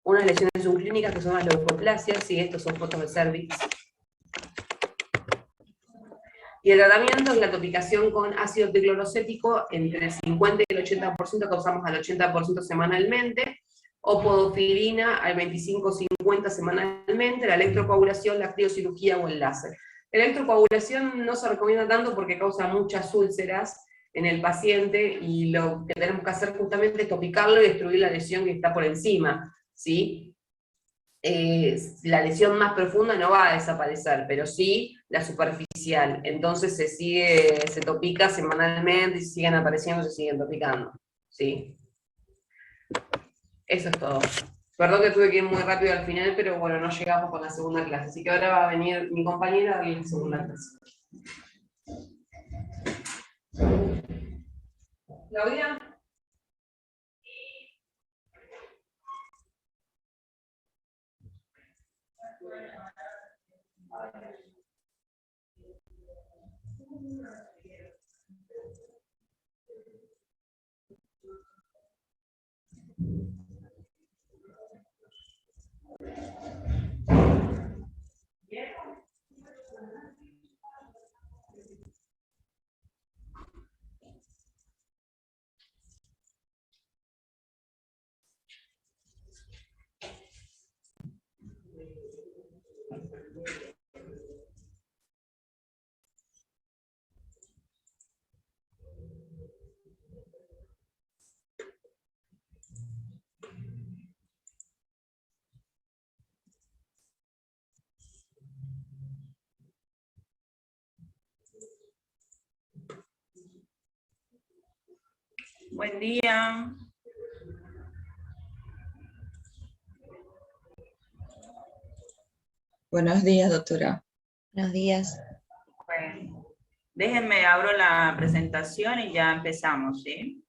Unas lesiones subclínicas que son las leucoplasias, y estos son fotos de cervix. Y el tratamiento es la topicación con ácido triclorocético entre el 50 y el 80% que usamos al 80% semanalmente, o podofirina al 25-50 semanalmente, la electrocoagulación, la criocirugía o el láser. La electrocoagulación no se recomienda tanto porque causa muchas úlceras en el paciente, y lo que tenemos que hacer justamente es topicarlo y destruir la lesión que está por encima, ¿sí? La lesión más profunda no va a desaparecer, pero sí la superficial. Entonces se topica semanalmente, y siguen apareciendo, se siguen topicando, ¿sí? Eso es todo. Perdón que tuve que ir muy rápido al final, pero bueno, no llegamos con la segunda clase, así que ahora va a venir mi compañera a darle la segunda clase. Claudia. Buen día. Buenos días, doctora. Buenos días. Bueno, déjenme, abro la presentación y ya empezamos, ¿sí?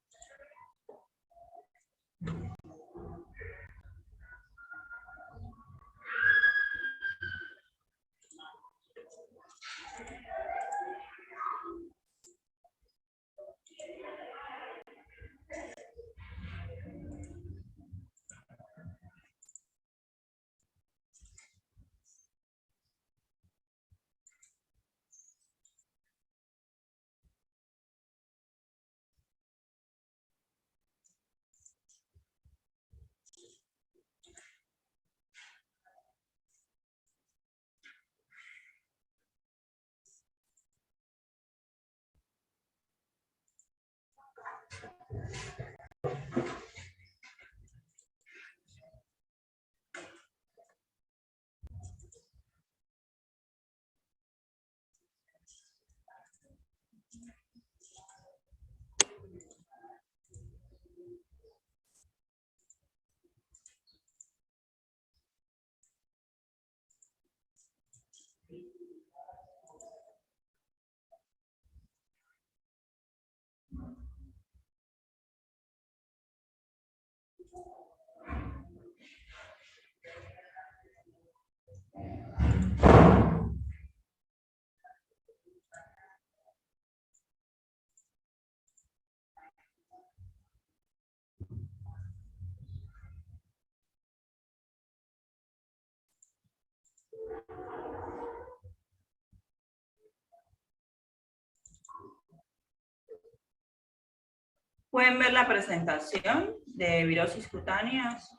¿Pueden ver la presentación de virosis cutáneas?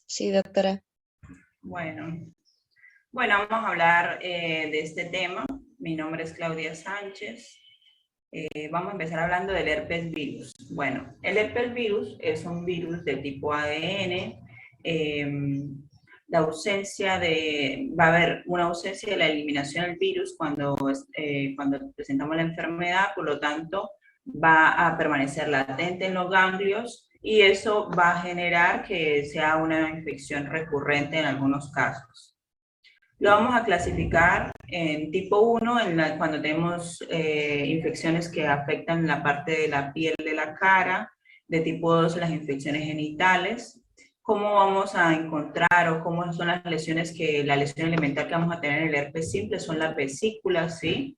Sí, doctora. Bueno, vamos a hablar de este tema. Mi nombre es Claudia Sánchez. Vamos a empezar hablando del herpes virus. Bueno, el herpes virus es un virus de tipo ADN. Va a haber una ausencia de la eliminación del virus cuando presentamos la enfermedad, por lo tanto, va a permanecer latente en los ganglios y eso va a generar que sea una infección recurrente en algunos casos. Lo vamos a clasificar en tipo 1, cuando tenemos infecciones que afectan la parte de la piel de la cara, de tipo 2 las infecciones genitales. ¿Cómo vamos a encontrar o cómo son las lesiones la lesión elemental que vamos a tener en el herpes simple? Son las vesículas, ¿sí?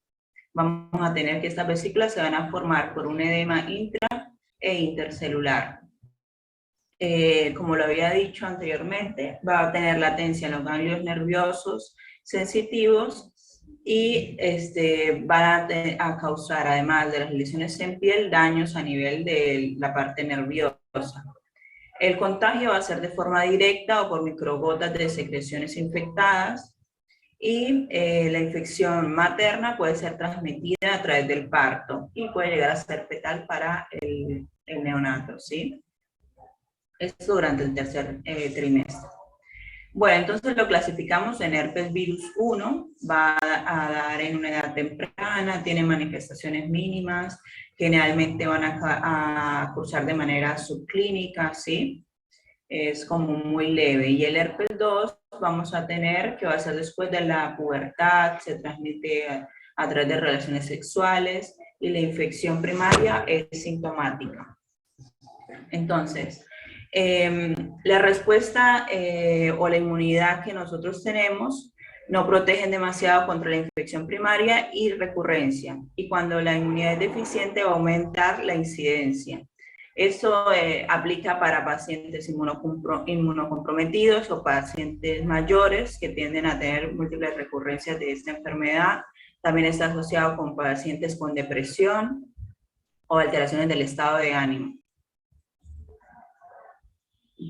vamos a tener que estas vesículas se van a formar por un edema intra e intercelular. Como lo había dicho anteriormente, va a tener latencia en los ganglios nerviosos sensitivos y van a causar, además de las lesiones en piel, daños a nivel de la parte nerviosa. El contagio va a ser de forma directa o por microgotas de secreciones infectadas, y la infección materna puede ser transmitida a través del parto y puede llegar a ser fetal para el neonato, ¿sí? Esto durante el tercer trimestre. Bueno, entonces lo clasificamos en herpes virus 1, va a dar en una edad temprana, tiene manifestaciones mínimas, generalmente van a cursar de manera subclínica, ¿sí? Es como muy leve. Y el herpes 2 vamos a tener que va a ser después de la pubertad, se transmite a través de relaciones sexuales y la infección primaria es sintomática. Entonces, la respuesta o la inmunidad que nosotros tenemos no protegen demasiado contra la infección primaria y recurrencia. Y cuando la inmunidad es deficiente va a aumentar la incidencia. Eso aplica para pacientes inmunocomprometidos o pacientes mayores que tienden a tener múltiples recurrencias de esta enfermedad. También está asociado con pacientes con depresión o alteraciones del estado de ánimo.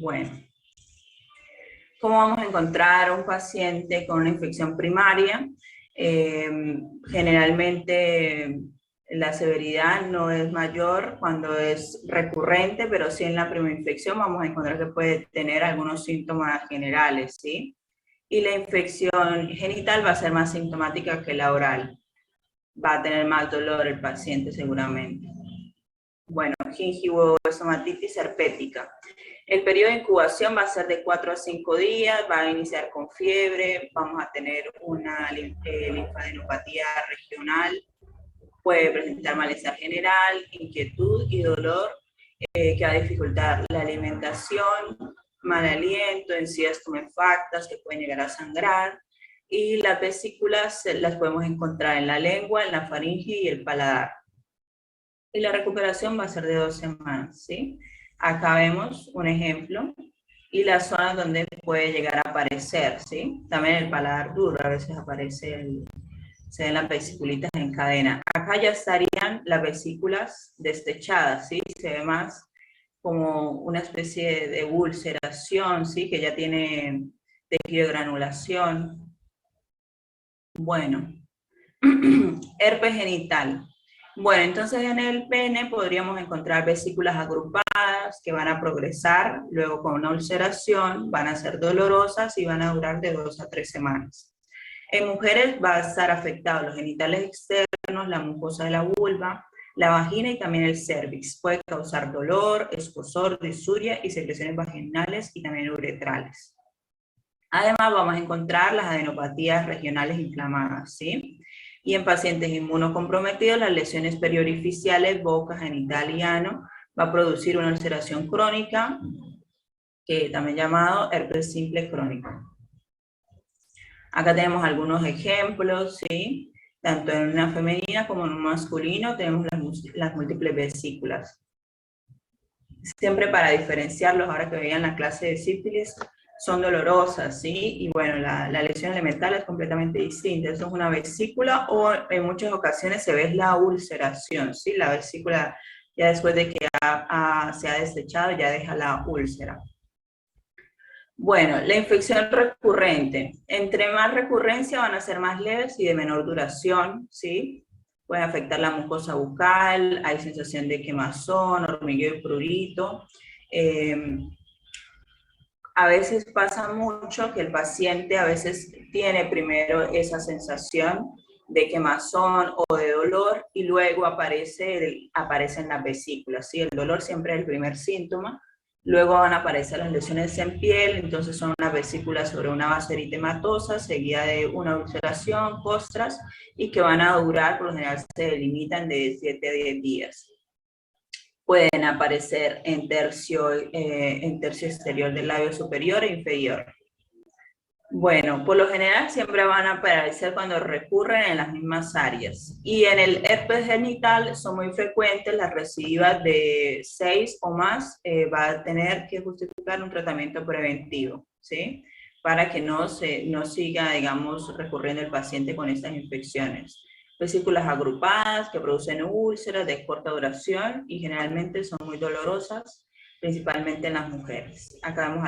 Bueno, ¿cómo vamos a encontrar a un paciente con una infección primaria? Generalmente la severidad no es mayor cuando es recurrente, pero sí en la primera infección vamos a encontrar que puede tener algunos síntomas generales, ¿sí? Y la infección genital va a ser más sintomática que la oral. Va a tener más dolor el paciente seguramente. Bueno, gingivoestomatitis herpética. El periodo de incubación va a ser de 4 a 5 días, va a iniciar con fiebre, vamos a tener una linfadenopatía regional, puede presentar malestar general, inquietud y dolor que va a dificultar la alimentación, mal aliento, encías tumefactas que pueden llegar a sangrar, y las vesículas las podemos encontrar en la lengua, en la faringe y el paladar. Y la recuperación va a ser de 2 semanas, ¿sí? Acá vemos un ejemplo y las zonas donde puede llegar a aparecer, ¿sí? También el paladar duro, a veces aparece, se ven las vesiculitas en cadena. Acá ya estarían las vesículas destechadas, ¿sí? Se ve más como una especie de ulceración, ¿sí? Que ya tiene tequilogranulación. Bueno, herpes genital. Bueno, entonces en el pene podríamos encontrar vesículas agrupadas que van a progresar, luego con una ulceración, van a ser dolorosas y van a durar de 2 a 3 semanas. En mujeres va a estar afectados los genitales externos, la mucosa de la vulva, la vagina y también el cervix. Puede causar dolor, escozor, disuria y secreciones vaginales y también uretrales. Además vamos a encontrar las adenopatías regionales inflamadas, ¿sí? Y en pacientes inmunocomprometidos, las lesiones periorificiales, boca, genital y ano, va a producir una ulceración crónica, que también llamado herpes simple crónico. Acá tenemos algunos ejemplos, ¿sí? Tanto en una femenina como en un masculino tenemos las múltiples vesículas. Siempre para diferenciarlos, ahora que veían la clase de sífilis, son dolorosas, ¿sí? Y bueno, la lesión elemental es completamente distinta. Eso es una vesícula o en muchas ocasiones se ve la ulceración, ¿sí? La vesícula ya después de que se ha desechado ya deja la úlcera. Bueno, la infección recurrente. Entre más recurrencia van a ser más leves y de menor duración, ¿sí? Puede afectar la mucosa bucal, hay sensación de quemazón, hormigueo y prurito. A veces pasa mucho que el paciente a veces tiene primero esa sensación de quemazón o de dolor y luego aparecen las vesículas, ¿sí? El dolor siempre es el primer síntoma, luego van a aparecer las lesiones en piel, entonces son unas vesículas sobre una base eritematosa seguida de una ulceración, costras, y que van a durar, por lo general se delimitan de 7 a 10 días. Pueden aparecer en tercio exterior del labio superior e inferior. Bueno, por lo general siempre van a aparecer cuando recurren en las mismas áreas. Y en el herpes genital son muy frecuentes las recidivas de 6 o más, va a tener que justificar un tratamiento preventivo, ¿sí? Para que no siga, digamos, recurriendo el paciente con estas infecciones. Vesículas agrupadas que producen úlceras de corta duración y generalmente son muy dolorosas, principalmente en las mujeres. Acá vemos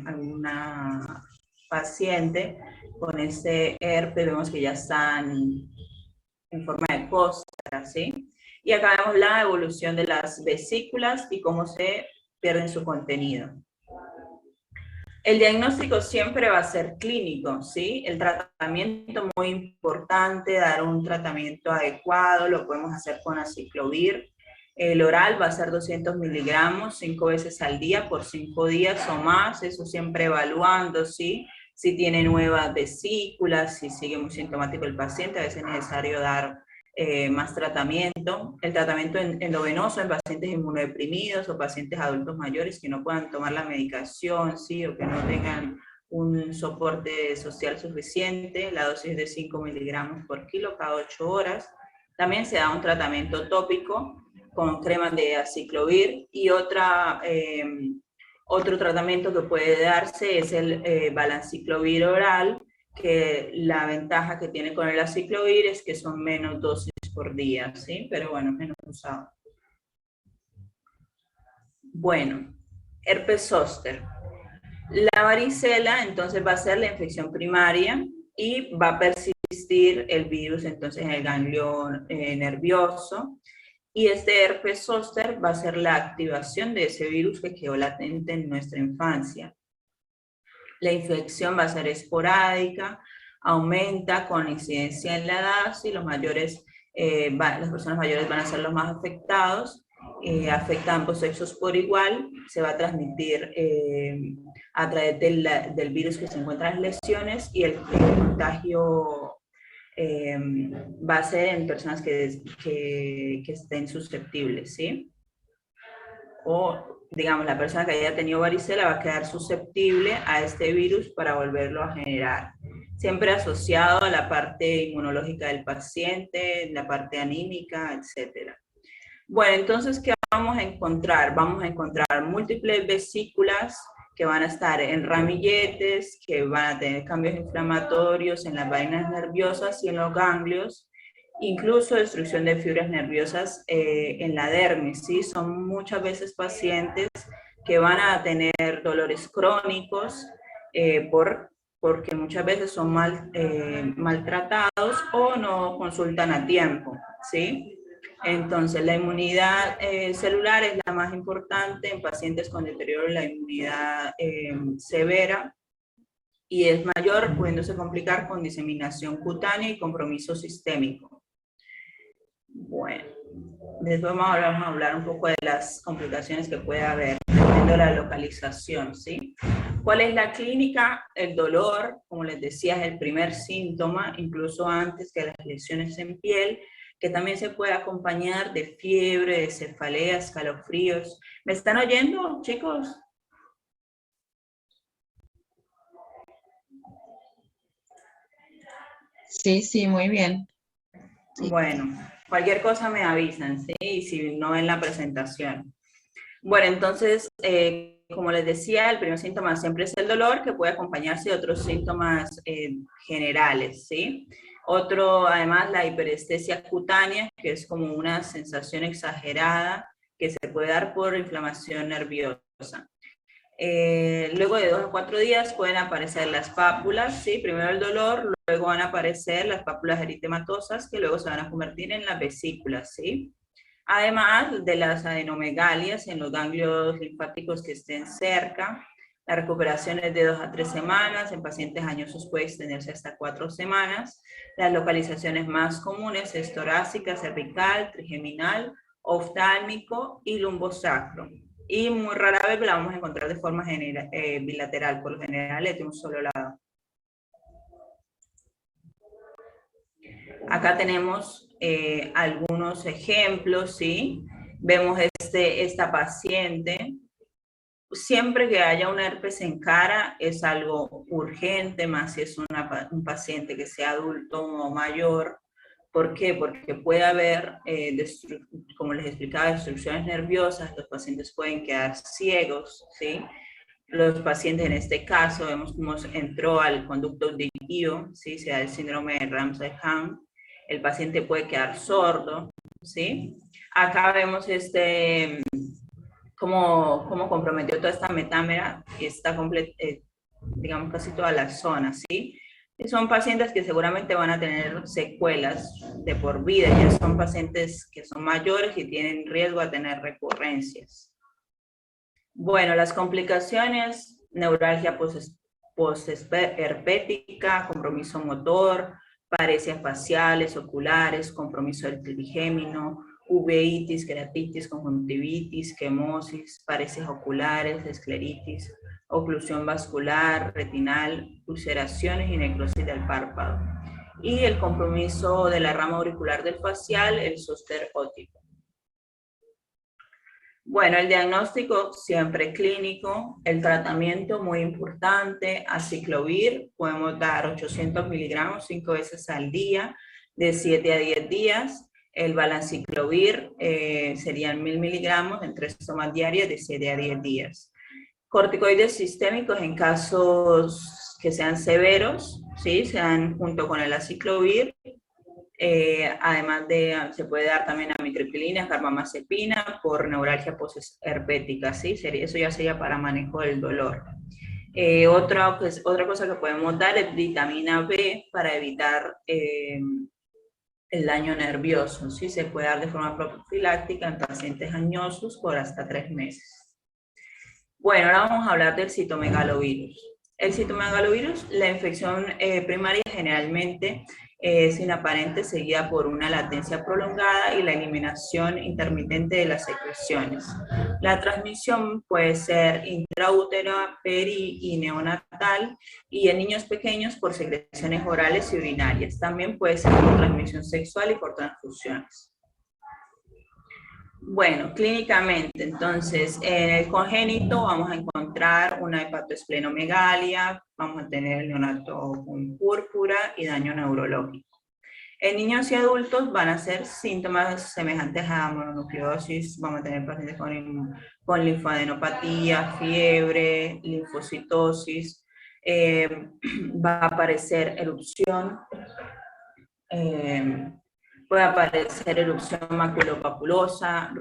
alguna paciente con este herpes, vemos que ya están en forma de costra, ¿sí? Y acá vemos la evolución de las vesículas y cómo se pierden su contenido. El diagnóstico siempre va a ser clínico, ¿sí? El tratamiento muy importante, dar un tratamiento adecuado, lo podemos hacer con aciclovir. El oral va a ser 200 miligramos 5 veces al día por 5 días o más, eso siempre evaluando, ¿sí? Si tiene nuevas vesículas, si sigue muy sintomático el paciente, a veces es necesario dar más tratamiento. El tratamiento endovenoso en pacientes inmunodeprimidos o pacientes adultos mayores que no puedan tomar la medicación, ¿sí? O que no tengan un soporte social suficiente, la dosis de 5 miligramos por kilo cada 8 horas. También se da un tratamiento tópico con cremas de aciclovir y otro tratamiento que puede darse es el valanciclovir oral, que la ventaja que tiene con el aciclovir es que son menos dosis por día, ¿sí? Pero bueno, menos usado. Bueno, herpes zóster. La varicela entonces va a ser la infección primaria y va a persistir el virus entonces en el ganglio nervioso. Y este herpes zóster va a ser la activación de ese virus que quedó latente en nuestra infancia. La infección va a ser esporádica, aumenta con incidencia en la edad, si los mayores, las personas mayores van a ser los más afectados, afecta a ambos sexos por igual, se va a transmitir a través del virus que se encuentra en las lesiones y el contagio va a ser en personas que estén susceptibles, ¿sí? O, digamos, la persona que haya tenido varicela va a quedar susceptible a este virus para volverlo a generar. Siempre asociado a la parte inmunológica del paciente, la parte anímica, etc. Bueno, entonces, ¿qué vamos a encontrar? Vamos a encontrar múltiples vesículas que van a estar en ramilletes, que van a tener cambios inflamatorios en las vainas nerviosas y en los ganglios, incluso destrucción de fibras nerviosas en la dermis, ¿sí? Son muchas veces pacientes que van a tener dolores crónicos porque muchas veces son maltratados o no consultan a tiempo, ¿sí? Entonces, la inmunidad celular es la más importante en pacientes con deterioro de la inmunidad severa y es mayor, pudiéndose complicar con diseminación cutánea y compromiso sistémico. Bueno, después vamos a hablar un poco de las complicaciones que puede haber, dependiendo de la localización, ¿sí? ¿Cuál es la clínica? El dolor, como les decía, es el primer síntoma, incluso antes que las lesiones en piel, que también se puede acompañar de fiebre, de cefalea, escalofríos. ¿Me están oyendo, chicos? Sí, sí, muy bien. Sí. Bueno, cualquier cosa me avisan, ¿sí? Y si no en la presentación. Bueno, entonces, como les decía, el primer síntoma siempre es el dolor, que puede acompañarse de otros síntomas generales, ¿sí? Otro, además, la hiperestesia cutánea, que es como una sensación exagerada que se puede dar por inflamación nerviosa. Luego de 2 a 4 días pueden aparecer las pápulas, ¿sí? Primero el dolor, luego van a aparecer las pápulas eritematosas, que luego se van a convertir en las vesículas, ¿sí? Además de las adenomegalias en los ganglios linfáticos que estén cerca. La recuperación es de 2 a 3 semanas, en pacientes añosos puede extenderse hasta 4 semanas. Las localizaciones más comunes es torácica, cervical, trigeminal, oftálmico y lumbosacro. Y muy rara vez la vamos a encontrar de forma bilateral, por lo general es de un solo lado. Acá tenemos algunos ejemplos, ¿sí? Vemos esta paciente siempre que haya un herpes en cara es algo urgente, más si es un paciente que sea adulto o mayor. ¿Por qué? Porque puede haber, como les explicaba, destrucciones nerviosas, los pacientes pueden quedar ciegos, ¿sí? Los pacientes en este caso, vemos cómo entró al conducto auditivo, ¿sí? Se da el síndrome de Ramsay-Hunt, el paciente puede quedar sordo, ¿sí? Acá vemos cómo comprometió toda esta metámera y está digamos casi toda la zona, ¿sí? Y son pacientes que seguramente van a tener secuelas de por vida, ya son pacientes que son mayores y tienen riesgo a tener recurrencias. Bueno, las complicaciones, neuralgia postherpética, compromiso motor, parecias faciales, oculares, compromiso del trigémino, uveitis, queratitis, conjuntivitis, quemosis, parecias oculares, escleritis, oclusión vascular, retinal, ulceraciones y necrosis del párpado. Y el compromiso de la rama auricular del facial, el zóster óptico. Bueno, el diagnóstico siempre clínico, el tratamiento muy importante, aciclovir, podemos dar 800 miligramos 5 veces al día, de 7 a 10 días. El valanciclovir serían 1000 miligramos en 3 tomas diarias de 7 a 10 días. Corticoides sistémicos en casos que sean severos, ¿sí? Se dan junto con el aciclovir. Además se puede dar también amitriptilina, carbamazepina por neuralgia postherpética, ¿sí? Eso ya sería para manejo del dolor. Otra cosa que podemos dar es vitamina B para evitar el daño nervioso, ¿sí? Se puede dar de forma profiláctica en pacientes añosos por hasta 3 meses. Bueno, ahora vamos a hablar del citomegalovirus. El citomegalovirus, la infección primaria generalmente es inaparente, seguida por una latencia prolongada y la eliminación intermitente de las secreciones. La transmisión puede ser intraútera, peri y neonatal, y en niños pequeños por secreciones orales y urinarias. También puede ser por transmisión sexual y por transfusiones. Bueno, clínicamente, entonces, en el congénito vamos a encontrar una hepatoesplenomegalia, vamos a tener el neonato con púrpura y daño neurológico. En niños y adultos van a ser síntomas semejantes a mononucleosis, vamos a tener pacientes con linfadenopatía, fiebre, linfocitosis, va a aparecer erupción, puede aparecer erupción maculopapulosa,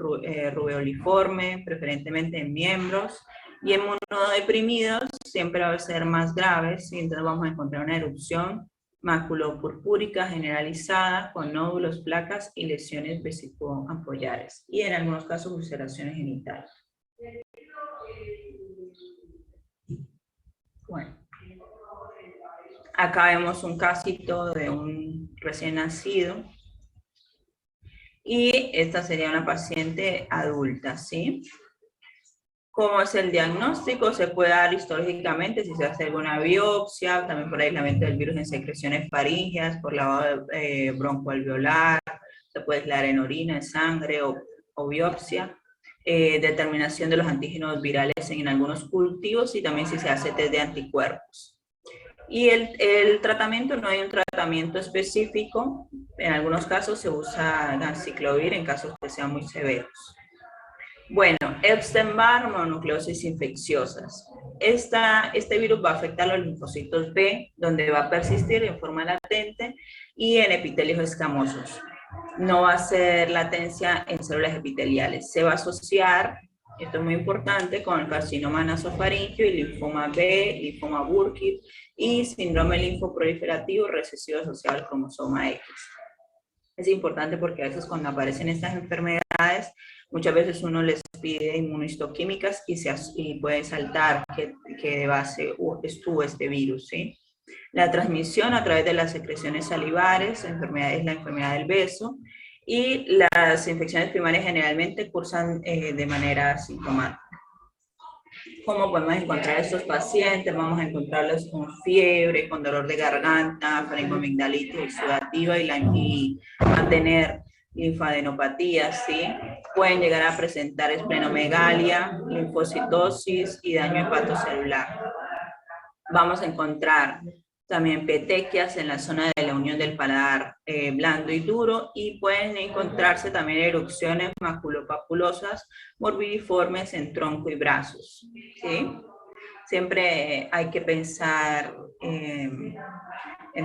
rubeoliforme, preferentemente en miembros, y en inmunodeprimidos siempre va a ser más graves, y entonces vamos a encontrar una erupción maculopurpúrica generalizada con nódulos, placas y lesiones vesicoampollares, y en algunos casos ulceraciones genitales. Bueno. Acá vemos un casito de un recién nacido. Y esta sería una paciente adulta, ¿sí? ¿Cómo es el diagnóstico? Se puede dar histológicamente si se hace alguna biopsia, también por aislamiento del virus en secreciones faríngeas, por lavado broncoalveolar, se puede aislar en orina, en sangre o biopsia. Determinación de los antígenos virales en algunos cultivos y también si se hace test de anticuerpos. Y el tratamiento, no hay un tratamiento específico, en algunos casos se usa aciclovir en casos que sean muy severos. Bueno, Epstein-Barr, mononucleosis infecciosas. Este virus va a afectar a los linfocitos B, donde va a persistir en forma latente y en epitelios escamosos. No va a ser latencia en células epiteliales, se va a asociar, esto es muy importante, con el carcinoma nasofaríngeo y linfoma B, linfoma Burkitt y síndrome linfoproliferativo recesivo asociado al cromosoma X. Es importante porque a veces cuando aparecen estas enfermedades, muchas veces uno les pide inmunohistoquímicas y puede saltar que de base estuvo este virus, ¿sí? La transmisión a través de las secreciones salivares, es la enfermedad del beso, y las infecciones primarias generalmente cursan de manera asintomática. ¿Cómo podemos encontrar a estos pacientes? Vamos a encontrarlos con fiebre, con dolor de garganta, faringoamigdalitis exudativa y a tener linfadenopatías, ¿sí? Pueden llegar a presentar esplenomegalia, linfocitosis y daño hepatocelular. Vamos a encontrar también petequias en la zona de la unión del paladar blando y duro, y pueden encontrarse también erupciones maculopapulosas morbidiformes en tronco y brazos, ¿sí? Siempre hay que pensar en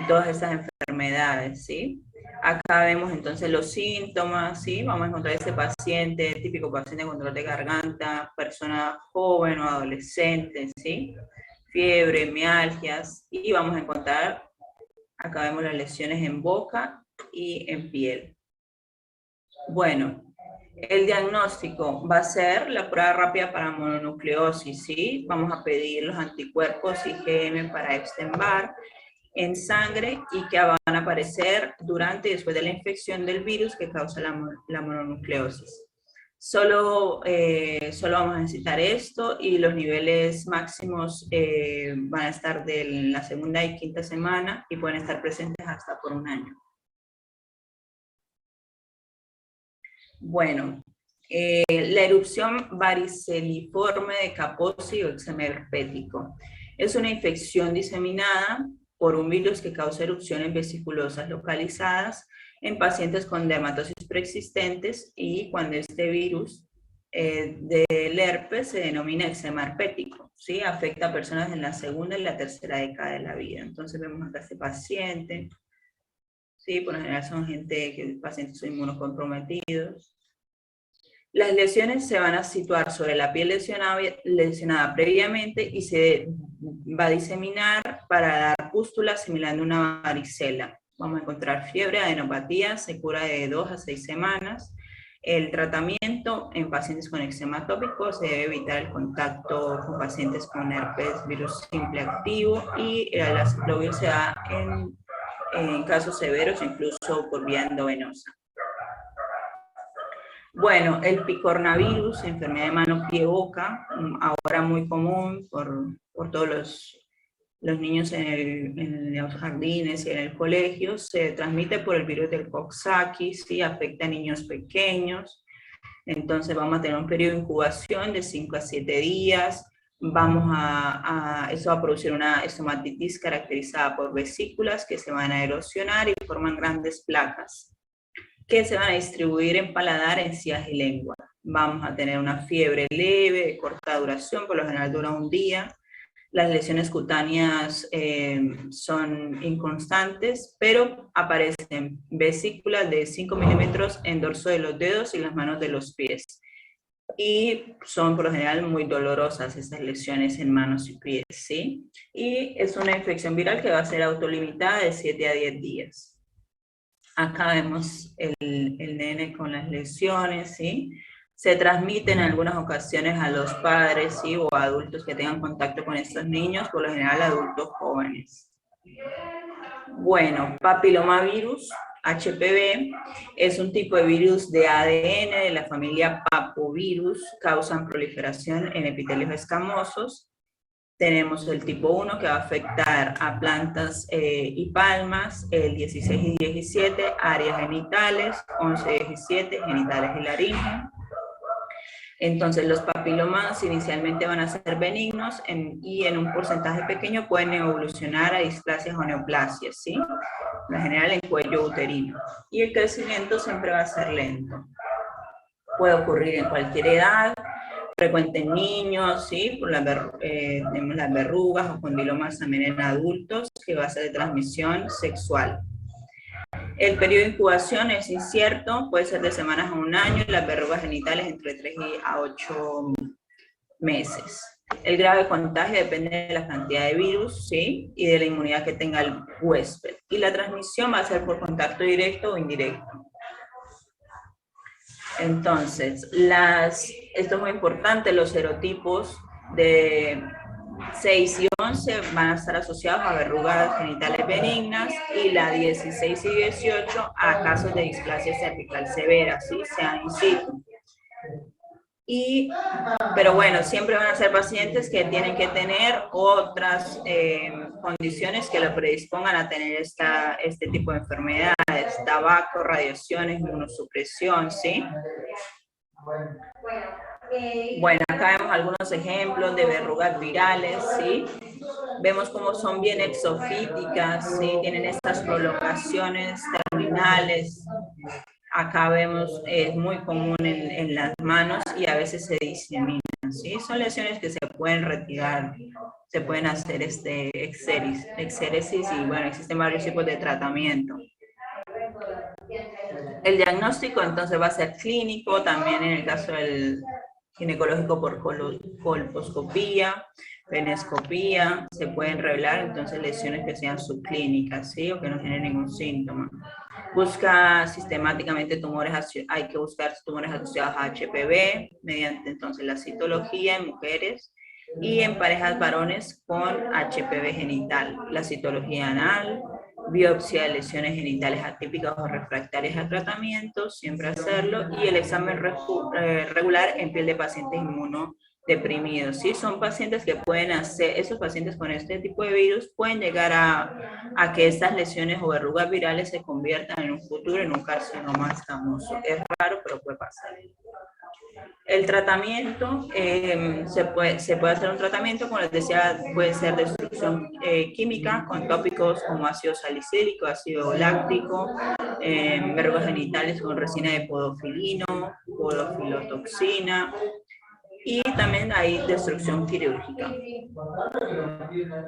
todas estas enfermedades, ¿sí? Acá vemos entonces los síntomas, ¿sí? Vamos a encontrar ese paciente, típico paciente con dolor de garganta, persona joven o adolescente, ¿sí? Fiebre, mialgias, y vamos a encontrar, acá vemos las lesiones en boca y en piel. Bueno, el diagnóstico va a ser la prueba rápida para mononucleosis, ¿sí? Vamos a pedir los anticuerpos IgM para Epstein-Barr en sangre, y que van a aparecer durante y después de la infección del virus que causa la mononucleosis. Solo vamos a necesitar esto, y los niveles máximos van a estar de la segunda y quinta semana y pueden estar presentes hasta por un año. Bueno, la erupción variceliforme de Kaposi o eczema herpético es una infección diseminada por un virus que causa erupciones vesiculosas localizadas en pacientes con dermatosis preexistentes, y cuando este virus del herpes se denomina eczema herpético, ¿sí? Afecta a personas en la segunda y la tercera década de la vida. Entonces vemos acá este paciente, ¿sí? Por lo general son pacientes inmunocomprometidos. Las lesiones se van a situar sobre la piel lesionada previamente, y se va a diseminar para dar pústulas similando una varicela. Vamos a encontrar fiebre, adenopatía, se cura de 2 a 6 semanas. El tratamiento en pacientes con eczema atópico: se debe evitar el contacto con pacientes con herpes virus simple activo, y la ciclovir se da en casos severos, incluso por vía endovenosa. Bueno, el picornavirus, enfermedad de mano, pie, boca, ahora muy común por todos los niños en los jardines y en el colegio, se transmite por el virus del Coxsackie, ¿sí? Afecta a niños pequeños. Entonces vamos a tener un periodo de incubación de 5 a 7 días, eso va a producir una estomatitis caracterizada por vesículas que se van a erosionar y forman grandes placas que se van a distribuir en paladar, encías y lengua. Vamos a tener una fiebre leve, de corta duración, por lo general dura un día. Las lesiones cutáneas son inconstantes, pero aparecen vesículas de 5 milímetros en dorso de los dedos y las manos de los pies. Y son por lo general muy dolorosas estas lesiones en manos y pies, ¿sí? Y es una infección viral que va a ser autolimitada de 7 a 10 días. Acá vemos el nene con las lesiones, ¿sí? Se transmite en algunas ocasiones a los padres, ¿sí? O a adultos que tengan contacto con estos niños, por lo general adultos jóvenes. Bueno, papilomavirus, HPV, es un tipo de virus de ADN de la familia papovirus, causan proliferación en epitelios escamosos. Tenemos el tipo 1 que va a afectar a plantas y palmas, el 16 y 17, áreas genitales, 11 y 17, genitales y laringe. Entonces los papilomas inicialmente van a ser benignos y en un porcentaje pequeño pueden evolucionar a displasias o neoplasias, ¿sí? En general en cuello uterino. Y el crecimiento siempre va a ser lento. Puede ocurrir en cualquier edad, frecuente en niños, ¿sí? Tenemos las verrugas o condilomas también en adultos, que va a ser de transmisión sexual. El periodo de incubación es incierto, puede ser de semanas a un año, y las verrugas genitales entre 3 a 8 meses. El grado de contagio depende de la cantidad de virus, ¿sí? Y de la inmunidad que tenga el huésped. Y la transmisión va a ser por contacto directo o indirecto. Entonces, esto es muy importante, los serotipos de 6 y 11 van a estar asociados a verrugas genitales benignas, y la 16 y 18 a casos de displasia cervical severa, ¿sí? Sean in situ. Pero bueno, siempre van a ser pacientes que tienen que tener otras condiciones que lo predispongan a tener este tipo de enfermedades, tabaco, radiaciones, inmunosupresión, ¿sí? Bueno, acá vemos algunos ejemplos de verrugas virales, ¿sí? Vemos cómo son bien exofíticas, ¿sí? Tienen estas prolongaciones terminales. Acá vemos, es muy común en las manos y a veces se diseminan, ¿sí? Son lesiones que se pueden retirar, se pueden hacer exéresis y bueno, existen varios tipos de tratamiento. El diagnóstico entonces va a ser clínico, también en el caso del ginecológico por colposcopía, penescopía, se pueden revelar entonces lesiones que sean subclínicas, ¿sí? O que no generen ningún síntoma. Busca sistemáticamente tumores, hay que buscar tumores asociados a HPV, mediante entonces la citología en mujeres y en parejas varones con HPV genital, la citología anal, biopsia de lesiones genitales atípicas o refractarias a tratamientos, siempre hacerlo, y el examen regular en piel de pacientes inmunodeprimidos. ¿Sí? Son pacientes que pueden hacer, esos pacientes con este tipo de virus pueden llegar a que estas lesiones o verrugas virales se conviertan en un futuro en un carcinoma escamoso. Es raro, pero puede pasar. El tratamiento, se puede hacer un tratamiento, como les decía, puede ser destrucción química con tópicos como ácido salicílico, ácido láctico, verrugas genitales con resina de podofilino, podofilotoxina, y también hay destrucción quirúrgica.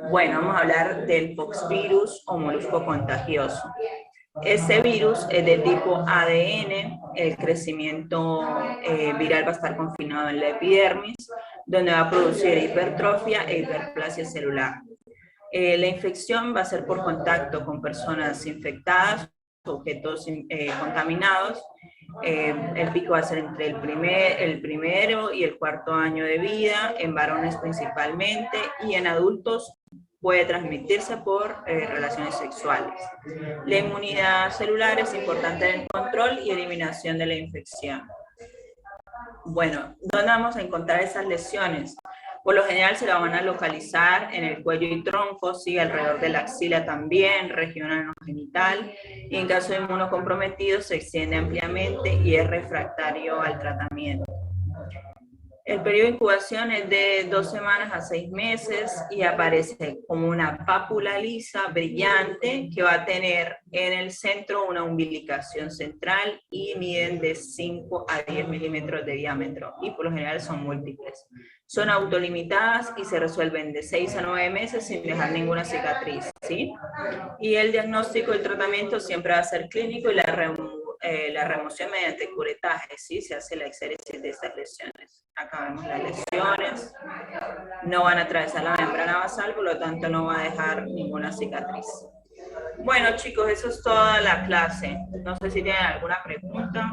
Bueno, vamos a hablar del poxvirus o molusco contagioso. Este virus es de tipo ADN, el crecimiento viral va a estar confinado en la epidermis, donde va a producir hipertrofia e hiperplasia celular. La infección va a ser por contacto con personas infectadas, objetos contaminados. El pico va a ser entre el primero y el cuarto año de vida, en varones principalmente, y en adultos puede transmitirse por relaciones sexuales. La inmunidad celular es importante en el control y eliminación de la infección. Bueno, ¿dónde vamos a encontrar esas lesiones? Por lo general se la van a localizar en el cuello y tronco, sí, alrededor de la axila también, región anogenital, y en caso de inmunocomprometido se extiende ampliamente y es refractario al tratamiento. El periodo de incubación es de 2 semanas a 6 meses y aparece como una pápula lisa, brillante, que va a tener en el centro una umbilicación central y miden de 5 a 10 milímetros de diámetro y por lo general son múltiples. Son autolimitadas y se resuelven de 6 a 9 meses sin dejar ninguna cicatriz, ¿sí? Y el diagnóstico y el tratamiento siempre va a ser clínico y la remoción mediante curetaje, ¿sí? Se hace la exéresis de estas lesiones. Acá vemos las lesiones, no van a atravesar la membrana basal, por lo tanto no va a dejar ninguna cicatriz. Bueno chicos, eso es toda la clase. No sé si tienen alguna pregunta.